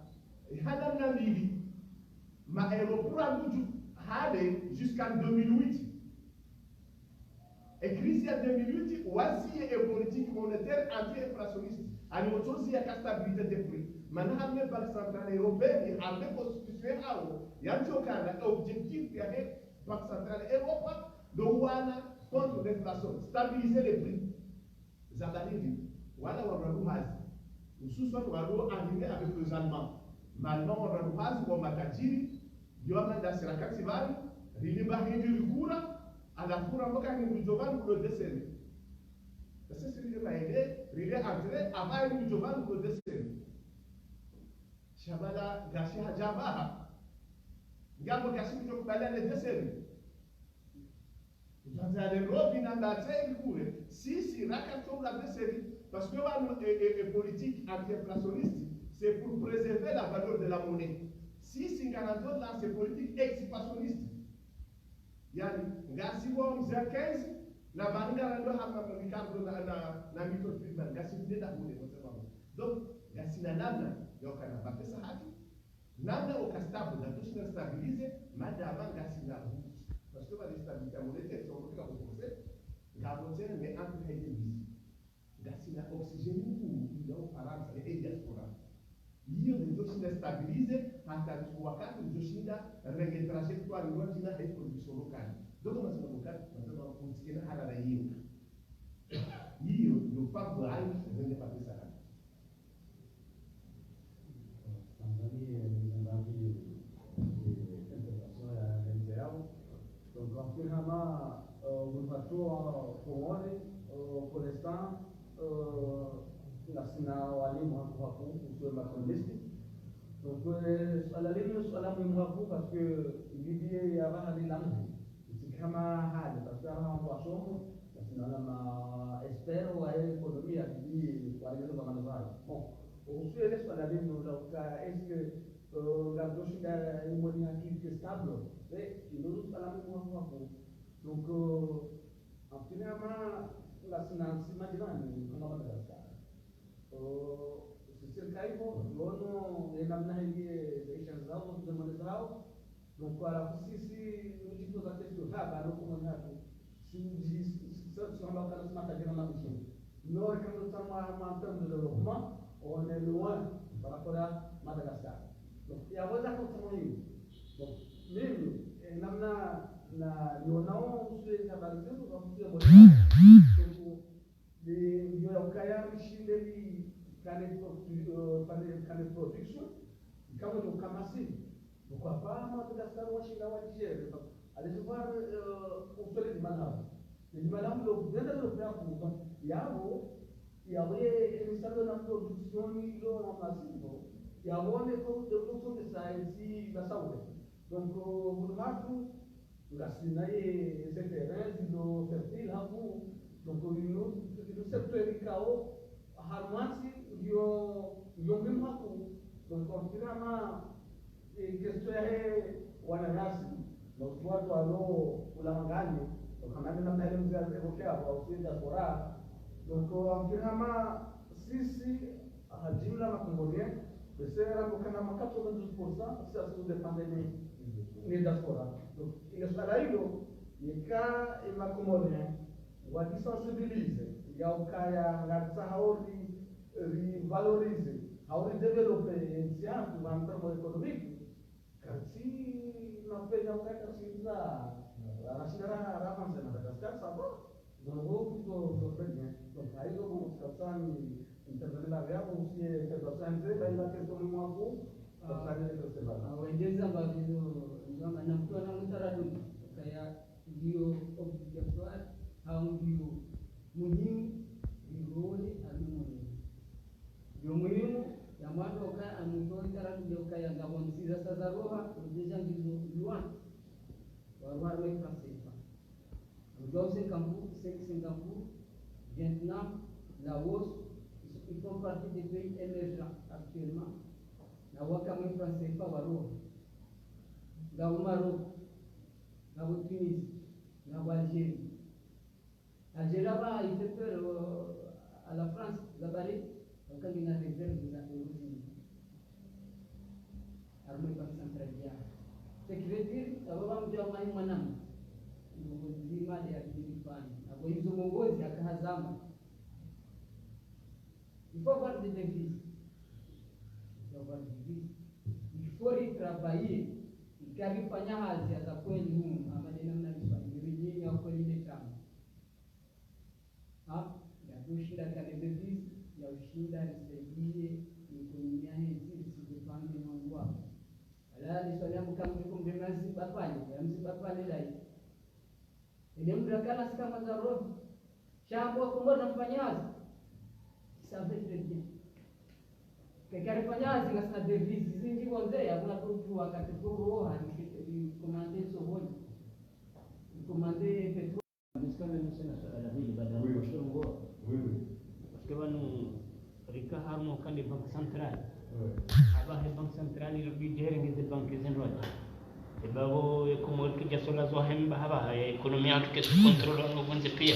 hana nambili ma aéroport nguju hade jusqu'en 2008 et crise ya 2008 wazi et politique monétaire anti-inflationniste ani otozi ya stabilité des prix mana hamne banque centrale européenne hamne constitution hao yantokana objectif ya banque centrale Europe dowana contre l'inflation stabiliser les prix zabalili wala wanaruhazi hususan walo aligné avec les Allemands maintenant wanaruhazi kwa matajiri dioma da serakati bali riliba hindi likura anafura mpaka ni mjovani kulo deseni sasa sisi maende rile entre avant ni mjovani kulo deseni shabala gashi hajabaha ngabo gashi mjokubala le deseni Dans les robes, il a été couru. Si raconte la dessérie, parce que la politique anti-inflationniste, c'est pour préserver la valeur de la monnaie. Si c'est là, c'est politique expansionniste. Yani, ngasi wa mzee 15 na banga ndo hapa Ricardo na Milton Friedman ngasi ndenda kule kwa sababu. Donc, ngasi na namna yokana bapesa haki. Namna ukastabu na tusina stabilize madama ngasi na parce que la stabilité monétaire sont beaucoup à proposer la monnaie mais entre les devises gasi na oxygène pour ndio faransa et diaspora hiyo ndio stabilize hata wakati ndio rege trajectoire ndio jina hai production locale donc tunasema wakati tunasema kusikina hala na hiyo ndio papo hai ndio pesa Tanzania ni ngambi donc, finalement, nous partons pour l'instant, la Sina Wali Mouakou, sur ma communiste. Donc, à la ligne, sur la Mouakou, parce que l'idée y a des langues. C'est comme un parce que un poisson, la Sina Lama espère ou à l'économie à qui pour aller dans la bon, on suit les sur la ligne, donc, est-ce que la dossier est une activité stable? Nous allons donc, finalement, la finance, maintenant, c'est le cas, nous donc, voilà, si nous disons que c'est ce cas, si nous disons on en termes de développement, on est loin par rapport à Madagascar. Donc, il y a beaucoup de donc, même namna na nionao usile habari zetu kwa kutia moja ndio ya ukaya mshinde ni kane production kama ni ukamasi kwa pama tukasema washinda wajere alizokuwa usile manao ni manao ndio ndio kwa yao yawe misalo na production ilo na masivo yaone kwa development de science na saúde donc watu ngasinaye terrain do fertile hapo donc no secteur ikao harmasi ndio mimi hapo donc kwa kama question wananasi donc watu walo ulangani kama namna ile mzee alipokea hapo diaspora donc kama sisi hajimla na Congolien besera kama 92% sasa depende ni diaspora donc ile swala hilo nika ema Congolien wakisensibilize ya ukaya ngatsa hauri revalorize hauri developer science en termes économiques kati na pesa ukaya sisa anashindana rafa sana Madagascar sasa donc kwa donc hayo kwa sababu intervenir hapo usie kwa sanze baina kesho mwako kwa sababu waendeza ambavyo ndio na mtu anamtaradu kaya ndio obligatoire au ndio muhimu ndio ndio muhimu ya mwanzo kaya amutoa ndio kaya ngabon sisa sasa roha ndio ndio luan wa francis donc Singapour, Vietnam, Laos, ils font partie des pays émergents actuellement. La Wakame français pas waro. La Maroc, la Tunisie, la Algérie. Algérie là il fait peur à la France, la Balais, donc il y a des réserves de la Tunisie. Armée par centrale. Ce qui veut dire, ça va me dire manam. Nzima ya kujifanya na kwa hizo mongozi akahazama ifoka de devis ifori trabalhar ikavifanya hazi za kweli humu amadena mnalifanya vijini ya kweli ile chama ya kushinda kale devis ya ushinda nisaidie ekonomia hizi zisipande mambo hapo ala ni swali yangu kama mko mdemazi bapani ya msibapani dai ile mdakala kama za roho shamba kumbe nafanyaje sabe tete kekare fanyaje ngasina devis zingi bonze hakuna mtu wakati roho ni komande sohoni komande petro Miskana nisema swala hili baada ya kushongo parce que rika harmo kan di bank central aba he bank central ile bidere ngize bank zenroja bago como que ya son las dos en baja economía que se controla no bonze pia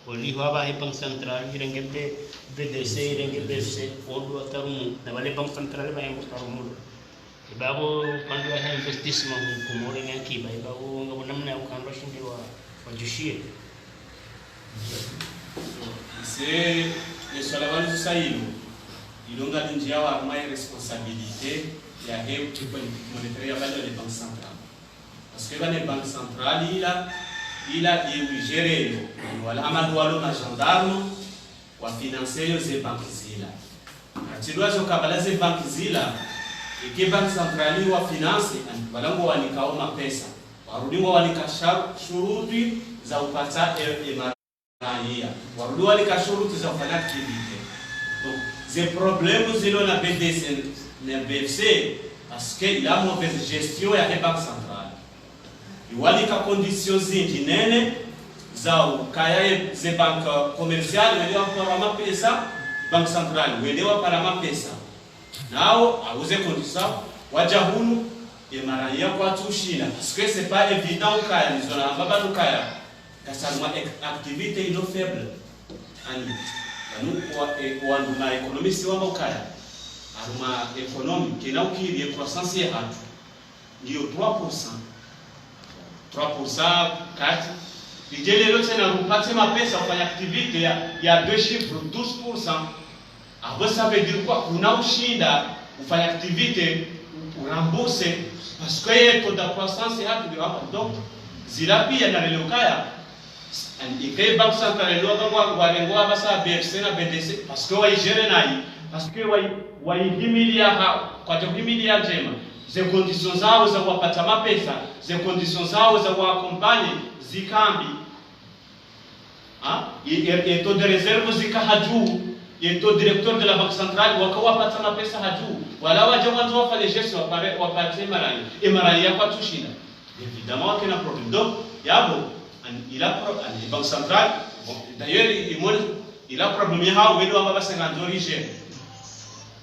oli haba he bank central irengebe BDC irengebe se odo atarum na vale bank central ba en tarum bago quando é investissement como ore aqui bago ngabo namna ukando shindi wa jushie c'est le salaval du saïlo ilonga njia wa mai responsabilité ya heu politique monétaire ya bale les banques centrales parce que les banques centrales il a géré wala amadu walo na gendarme wa financer les banques zila atidwa zo kabala ze banques zila iki banque centrale wa finance balango wanikaoma pesa warudi walikasha shuruti za upata emarania warudi walikashuruti za kufanya activité donc ces problèmes zilo na BDC na BFC parce que il a mauvaise gestion ya banque centrale iwalika conditions zingi nene za ukaya ze banque commerciale welewa para mapesa banque centrale welewa para mapesa nao auze conditions wajahulu emarania kwa tushina parce que c'est pas évident ukaya nizona baba ukaya kasalma activité ino faible ani kwa nduma économiste wa ukaya aruma économique kina ukiri croissance ya hatu ndio 3% kati ijelelo tena rupate mapesa kufanya activité ya deux chiffres 12%. Abo ça veut dire quoi? Kuna ushinda ufanya activité urambourse parce que y taux de croissance et hatu donc zirapi ya nalelokaya ike banque centrale lo ngo walengo basa BFC na BDC parce que wai gere nai parce que wai himilia kwa himilia jema ze conditions zao za kupata mapesa ze conditions zao za kuakompanye zikambi et taux de réserve zikahaju et taux directeur de la banque centrale wakawapata mapesa haju wala waje mwanzo wafanye gestion wapate marani et marani yakwa tushinda évidemment qu'il y a un problème donc yabo il a problème la banque centrale bon, d'ailleurs il a problème ya wewe amba basenganzo rije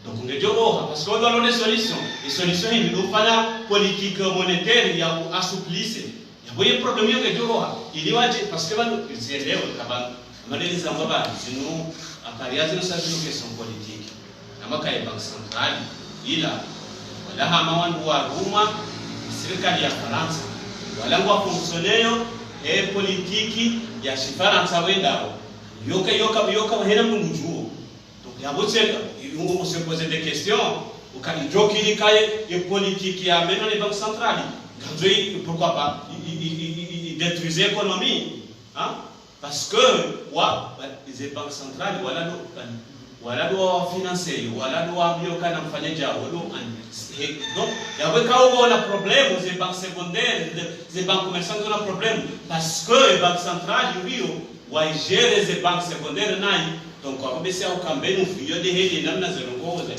donc ngejoroha parce que wao wana solution et solution hii ndio fanya politique monétaire ya assouplisse yabo ye problème yo ngejoroha ili waje parce que bado zielewe kama madeni za mbaba zinu apariazi no sababu question politique kama kai banque centrale ila wala hama wandu wa Roma serikali ya Faransa wala ngwa fonctionnaire politiki ya Faransa wendao yoka hena mungujuo donc yabo tsela on se pose des questions au cas il y politique ya maintenant les banques centrales pourquoi pas il détruisait l'économie hein parce que les banques centrales wala doa financer wala doa mioka na mfanya jao donc yaweka huko na problème les banques secondaires les banques commerçantes ont un problème parce que les banques centrales ndio waigere les banques secondaires nai donc wakabisa ukambeni ufio de heli namna zelongoza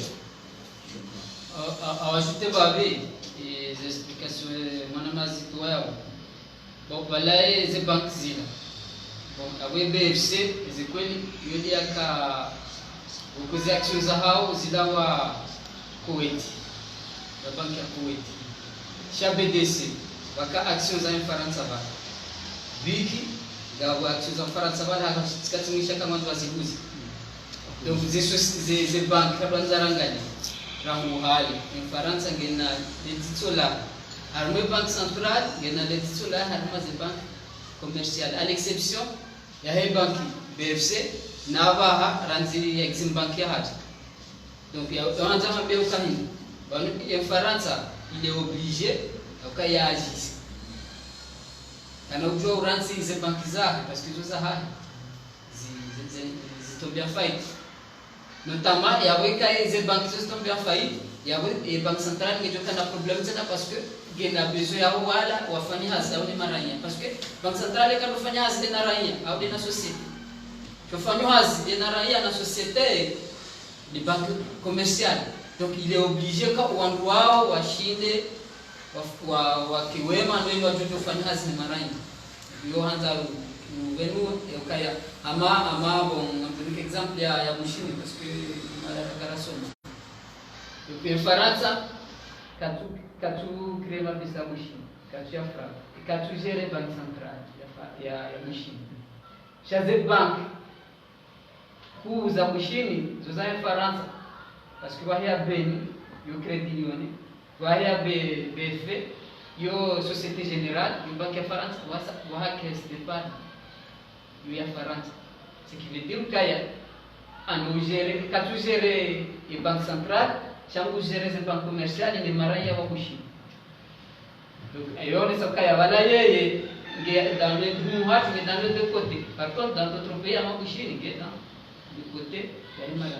ajouter babi les explications manamazi toyao bon voilà les banques zina bon awe BFC ezekweli yodi aka ukuzi actions za hao zilawa Kuwait la banque ya Kuwait cha BDC waka actions za Faransa ba biki gawa actions za Faransa ba haka tikatimisha kama twazibuzi donc ces banques kabanza rangani ramu hali Faransa ngena detitola arme banque centrale ngena detitola harma ze banque commerciale à l'exception ya hii banki BFC na baha ranzi exim banki haja donc ya wanza mbe ukani banu ya Faransa il est obligé ukaya agis kana ujua uranzi hizo banki zake parce que zoza hai zitombia faillite notamment ya weka hizo banki zitombia faillite ya banque centrale ngejoka na problème tena parce que gena besoin ya wala wafanya hasa au ni maranya parce que banque centrale quand ufanya hasa na raia au na société tufanya hasa na raia na société ni banque commerciale donc il est obligé quand wandu wao washinde wakiwema ndio watoto fanya hasa na maranya ndio hanza venu ukaya ama bon on exemple ya mshini parce que mara soma donc en Faransa katu créer ma pesa mshini katu ya franc katu gérer banque centrale ya mshini chaze bank kuuza mshini zoza en Faransa parce que wahia beni yo credit union wahia BF yo société générale yo banque ya Faransa wahia caisse d'épargne yo ya Faransa ce qui veut dire kaya anu gérer katu gérer et banque centrale changu gérer les banques commerciales ni maraya wa kushi donc ayone sakaya wala yeye dans les deux mois mais dans les deux côtés par contre dans d'autres pays ama kushi ni dans du côté ya maraya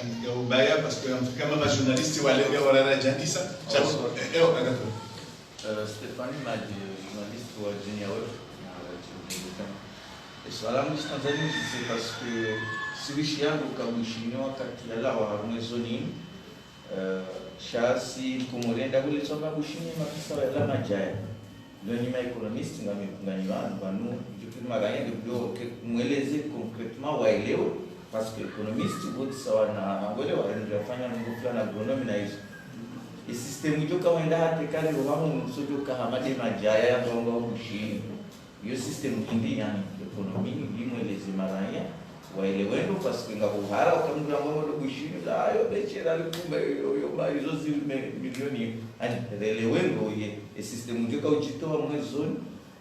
ndio baya parce que kama journaliste wale wanajandisa Stéphanie Madi journaliste wa Junior swala mtanzania c'est parce que suluhisho yangu kama mshinyo wakati ala wa mwezoni shasi kumurenda kule soka kushini mafisa wala majaya ndio ni ma economist ngani wanu kitu maganya ndio mweleze concrètement waelewe parce que economist wote sawa na wale wanafanya mambo fulani agronomy na hizo e system hiyo kama enda hata kale wao msojo kama made majaya ya bongo kushini hiyo system ndi yani economy ndi mweleze maraya waelewendo parce que ngabuhara ukamura ngo kushini ayo bechera likumba yo barizo milioni ani relewendo ye e system hiyo ka ujitoa mwezoni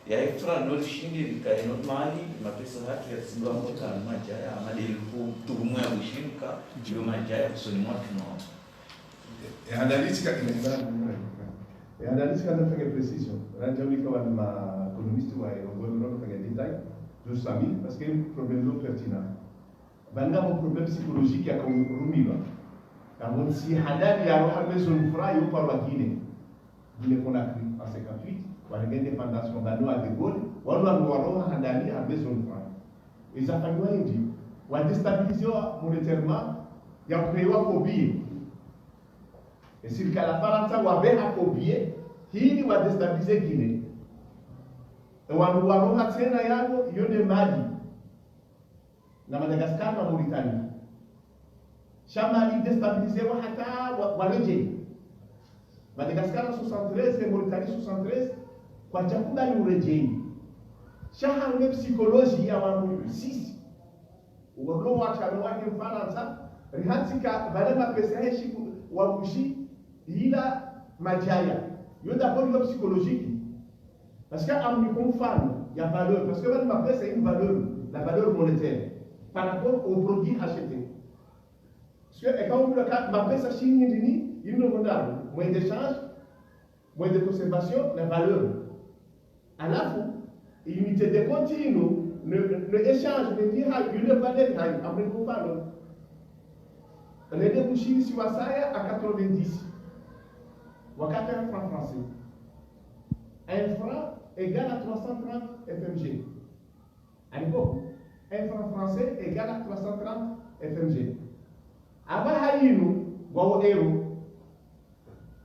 ya ifra no shindi likaino mali mapesa hatu ya simba mota majaya amadeli ku turumwa bushinka ndio majaya kusoni mwatu no E analitica kana fanya precision. Raja ulika wa ma economist wa governo fanya détail justamente parce que é problème pertinent. Banga mo problème psychologique ya kurumiwa. Kama si halali ya roha maison frai ou par la Guinée. Guinée Conakry en 58 wa indépendance kwa bano de Gaulle wala roha handali ya maison frai. Izafanywa hivi wa déstabiliser monétairement ya kupewa kobie. E serikali ya Faransa wabeha kobie hii wa destabilize Guinea. E waroha tena yao yone Mali na Madagascar na Mauritania. Shamali destabilize wa hata wareje. Madagascar 73 et Mauritanie 73 kwa chakula ni urejei. Shahange psychologie ya wanu sisi. Uwalo wa chama wa Faransa rihatika balama pesa heshi wa kushi ila majaya yo d'abord le psychologique parce que am ni confirme il y a valeur parce que ma paix c'est une valeur la valeur monétaire par rapport aux produits achetés parce que et quand on le cas ma paix ça chine ni il nous mondial moins d'échange moins de conservation la valeur à la fois unité de continu le échange de dire une valeur après confirme les débouchés si wasaya à 90 wakati un franc français. Un franc égale à 330 FMG. À l'époque, un franc français égale à 330 FMG. Avant Haïnou, ou euro,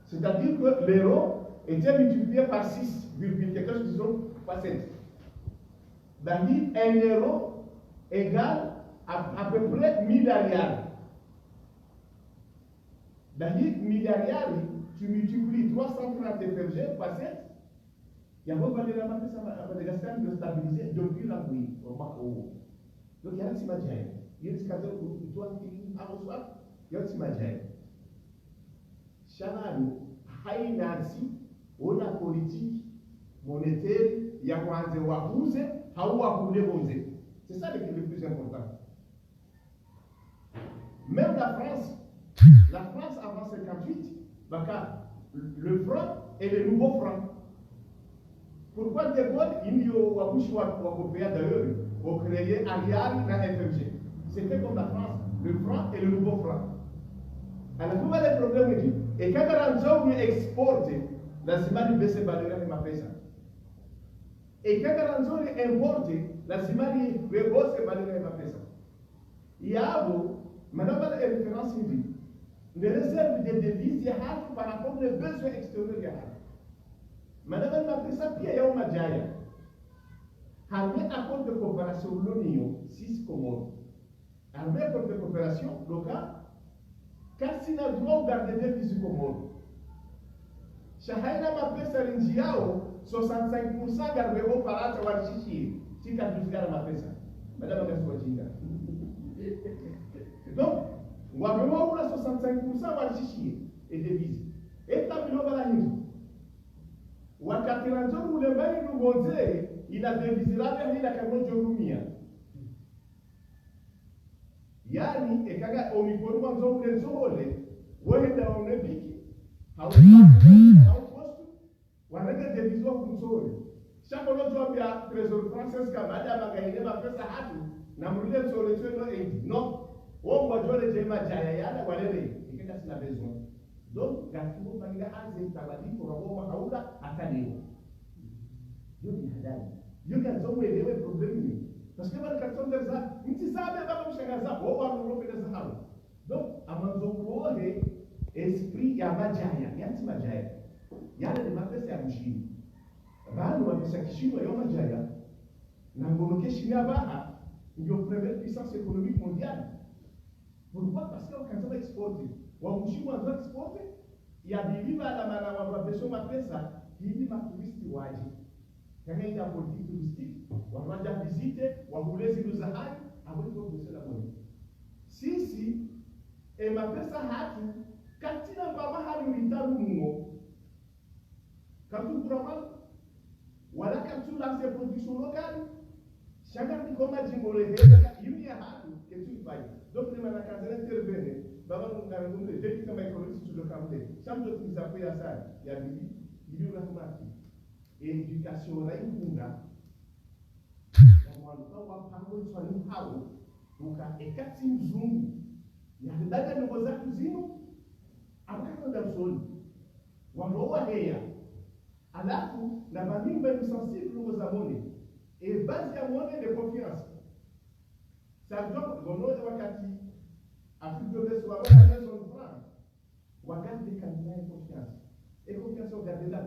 c'est-à-dire que l'euro était multiplié par 6, quelque chose disons par 7. C'est-à-dire un euro égale à peu près 1000 milliards. C'est-à-dire milliards. Tu multiplies 330 FMG par 7, il y a beaucoup de Madagascar de stabiliser depuis la pluie. Donc il y a un petit matériel. Il y a un petit matériel qui doit être il y a un petit matériel. Chanel, Haïnansi, on a politique monétaire, il y a un wabouze, c'est ça le plus important. Même la France avant 58, le franc et le nouveau franc. Pourquoi De Gaulle, il y a d'ailleurs, pour créer Ariane dans FMG. C'était comme la France, le franc et le nouveau franc. Alors, vous voyez le problème, et quand on exporte, la Zimani baisse valeur et ma pesa. Et quand on importe, la Zimani rebaisse valeur et ma pesa. Il y a maintenant la référence ici. Les réserves de devises par rapport aux besoins extérieurs. Madame la présidente, il y a un majaya. Armée accord de coopération l'ONU, 6 communes. Armée accord de coopération locale, car si nous devons garder des devises communes. Shahaina ma pesa rinjiao, 65% garder au parata wa chichi. Si tu as ma pesa. Madame la présidente. Donc, on va vraiment 65% va chichi et devises. Et tabilo va la hindu. Wakati ranzo ule mai nugonze ina deviziraga hila kagonjo rumia. Yani ekaga omikoro wanzo ule zole wenda onebiki haupostu wanaga devizwa kumsole. Shakolo tuambia trésor français kabada bagaine mapesa hatu na mrule zole tweno 80 no. Wongo jole jema jaya yala walele ikenda sina besoin. Donc gatuo banga hazi tabadi kwa wao haula hata leo. Hiyo ni halali. Hiyo kanzo mwelewe problemi. Parce que wale kanzo ndeza mtisabe baba mshangaza wao wanarope na sahau. Donc amanzo kuone esprit ya majaya, yanti majaya. Yale ni mapesa ya mshini. Bado mapesa kishino ya majaya. Na ngonoke shinya baha ndio première puissance économique mondiale. Pourquoi? Parce que quand on va exporter, on va exporter, il y a des livres à la main, on va besoin de pesa, il y a des touristes waji. Quand il y a une politique touristique, on va visiter, on va voler si nous avons, avant de bosser la monnaie. Si, et ma pesa hatu, quand il n'a pas mal de l'Italie, quand tu prends, voilà quand tu lances des productions locales, chacun qui commence à dire, il y a hatu, que tu fais. Donc, les manacazes interviennent. baba ngarangumbe depuis kama économiste sur le camp chambre de mise à pied à ça il y a lui il y a remarqué éducation rai kunga mwana kwa pango swali hao buka ekati mzungu ya ndaga ndogo zako zino akaka ndamsoni waroa heya alafu na banimba ni sensible ndogo za mone et base ya mone de confiance ça donc gono wakati Afrique de l'Est wa wana son plan wakati de candidat de confiance et confiance au garder là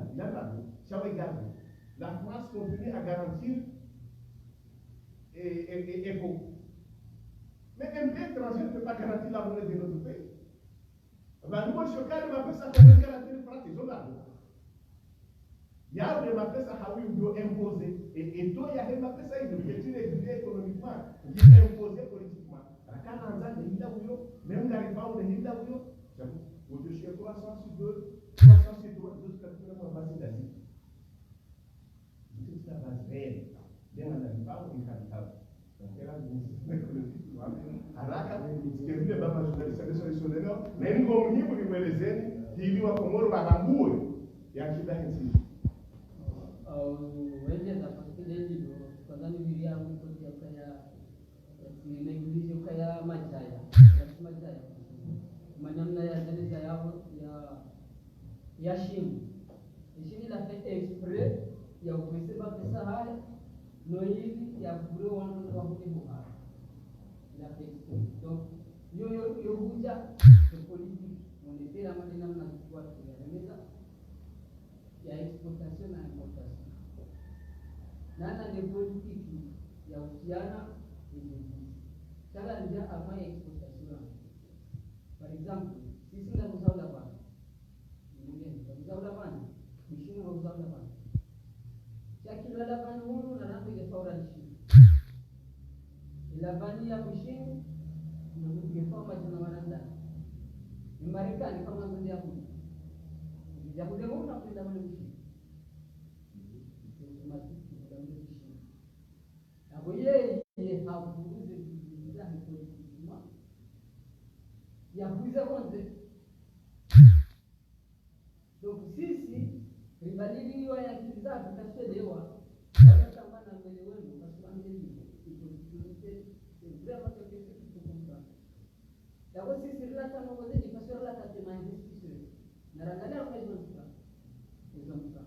ça va garder la France continue à garantir et beau. Mais un pays étranger ne peut pas garantir la monnaie de notre pays. Nous, je suis ça comme garantir le franc, ils ont là. Il y a des mapes à Hawaï où ils imposer. Et toi, il y a des mapes à ils économiquement, ils imposer politiquement. La Canada, les Hila même la réforme des Hila j'avoue, vous te chiez 300 sur 2, 300 sur 2, 2 sur base d'Asie. C'est la base réelle. Bien on n'arrive pas au capital. Donc là, haraka sikizile baba journalist solutionero na ngo mnyibu nimelezeni ili wa Komoro bagambue ya kila nchi. Wewe za paskile ndio kwa nini bilia mko ya kaya nimegulize kaya majaya. Majaya. Manamna ya dalili yao ya shimu. Ishini la fait exprès ya kuweza pesa haya no hivi ya bure wangu wa kuibuka la pesa donc yo huja de politique monétaire ama namna kwa kueleza ya exportation na importation na de politique ya usiana kala ndia ama exportation par exemple sisi na kuzauda bana nyingine kuzauda bana mishini wa kuzauda bana lakini la bana huru na napo ile faura nchi la bani ya mishini ndio kifoma tuna wananda ni Marekani kama ndio hapo ya kudemo na kwenda wale mishini hapo yeye hakuuze bidhaa kwa ya kuuza kwanza donc sisi ribadili hiyo ya kizaa tutachelewa hata kama mbele wenu kwa sababu ndio vraiment quelque chose qui se comprend. D'abord, si c'est là, ça nous dit, parce que là, ça te manifeste. Na rangalia kwa hizo mtu.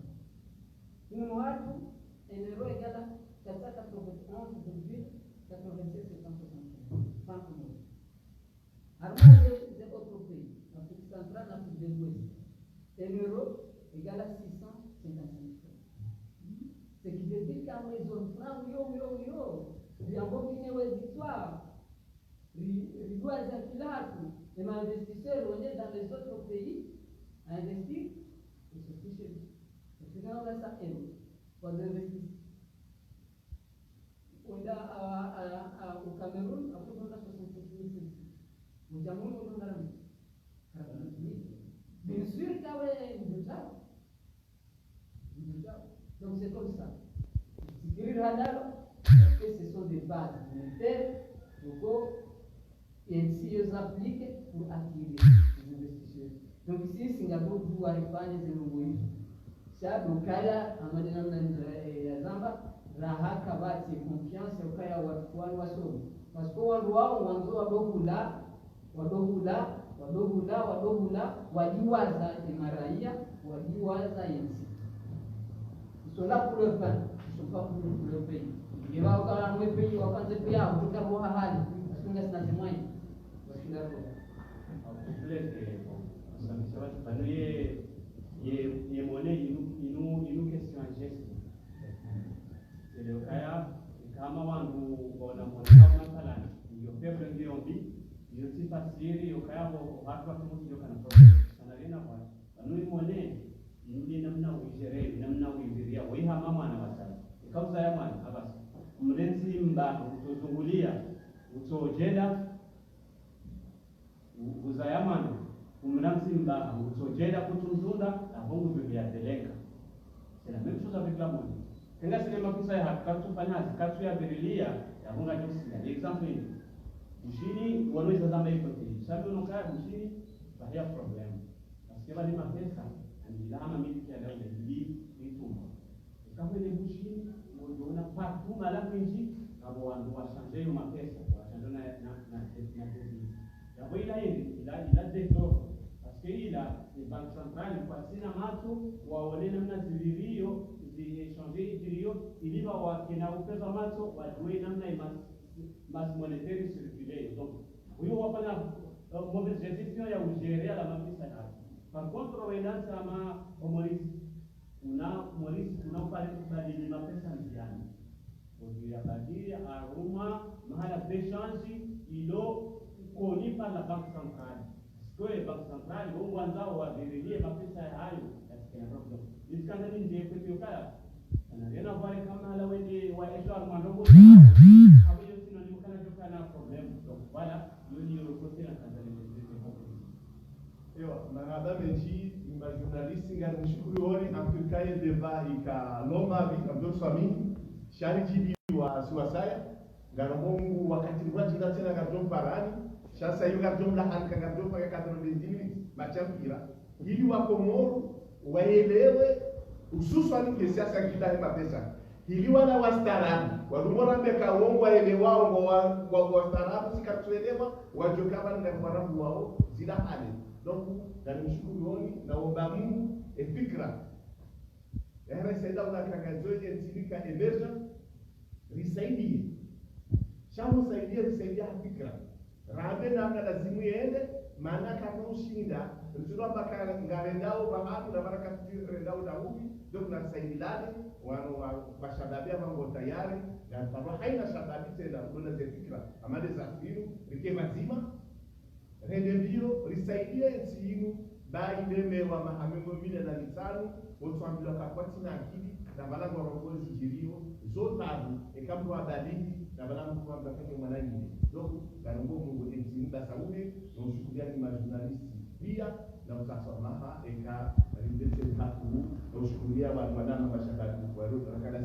Ni watu eneo egala katika 91,87 Armée des autres pays, l'Afrique centrale, l'Afrique de l'Ouest. Euro égale à 655. Ce qui veut dire qu'en maison franc, Viambo kinewe victoire. Ridois Zakilatu, les investisseurs on est dans les autres pays à investir, et se fiche. Parce que là, on a ça pour investir. On a au Cameroun, après on a 67 000. Au Cameroun, on a 40 000. Bien sûr, il y a une donc c'est comme ça. Si radar, parce que ce sont des bases militaires, et ainsi ils appliquent pour attirer les investisseurs. Donc ici, Singapour doit répandre les nouveaux. Ça, donc, Kaya, à Madame Zamba, Raha Kabati, confiance, au Kaya Watwan Waso. Parce qu'on doit, on doit wadohula, waliwaza imaraia, waliwaza yensi. Ils sont là pour le faire, ils ne sont pas pour le pays. Il va encore dans le pays, on va faire pays, on va faire Wahali, parce qu'on est dans les moyens. Parce qu'il a il monnaie, il nous question en geste. C'est le cas, kama wangu wana monnaie matala, il y a peuple qui ont dit, il y a aussi facile, il y a quand même watu wa kimu ndio kana problem. Sana lena kwa. Anui monnaie, ni namna uijere, namna uiviria, weha mama na wasana. Ikauza ya mwana abasi. Mrenzi mba utozungulia, utojeda uzayamana. Umramsi mba utojeda kutunzunda abongo bibiateleka. C'est la même chose avec la monnaie. Quand c'est les makusa ya hakatu fanya hakatu ya berilia ya bonga josi ya exemple. ushini wanaweza zama ikote sababu unokaa ushini bahia problem parce bali mapesa andilama miliki ya leo ndi ituma kama ile ushini unaona partout mala kwinji abo wandu washange yo mapesa washange na ya boila ila deto parce ila ni banque centrale kwa sina mato waone namna zilivyo ziechange zilivyo iliva wakina upeza mato wajue namna masse monétaire circulaire. Donc, oui, on va faire une mauvaise gestion et on gérer la même chose. Par contre, on va dire que Maurice, on a parlé de la pesa njiani. On va dire à Roma, mahala d'échange, il est connu par la banque centrale. Parce que la banque centrale, on va vérifier la pesa hayo. Est-ce qu'il y a un problème? Il y a un problème. Ça n'a rien à voir avec la wende wa échange mandogo. Voilà, le côté la Marada Benji, ma journaliste, nga mshukuru hori Afrika ye deva ika loma vika mdoto famini, shari jibi wa suwasaya, nga Mungu wakati mwaji tena nga parani, sasa hiyo nga la hanka nga paka kadro benzini, machampira, ili wa Komoro waelewe hususan ke siasa kita mapesa. Ili wana wastaarabu walumora mbeka uongo waelewao wa wastaarabu sikatuelewa wajokaba na mwarabu wao zila hali. Donc namshukuru honi na omba Mungu fikra saida una kangazoje ntilika emerja risaidie shamu risaidia fikra rabe namna lazimu yende maana kama ushinda ndio mpaka ngarendao bahamu na baraka rendao daudi donc na saidilani wano bashababia mambo tayari na kama haina shababi tena kuna fikra amade za firu rike mazima rende bio risaidia ntiinu baide mewa mahamengo mile na litano otwambila kakwati na akili na balango rongozi jirio zotabu ekambo abadili na balango kwa mbakanye mwananyine donc garungo mungu ntiinu basaudi no shukulia ni majournalisti pia na mtasamaha eka rimdete haku no shukulia wa madama mashabiki wa roho nakala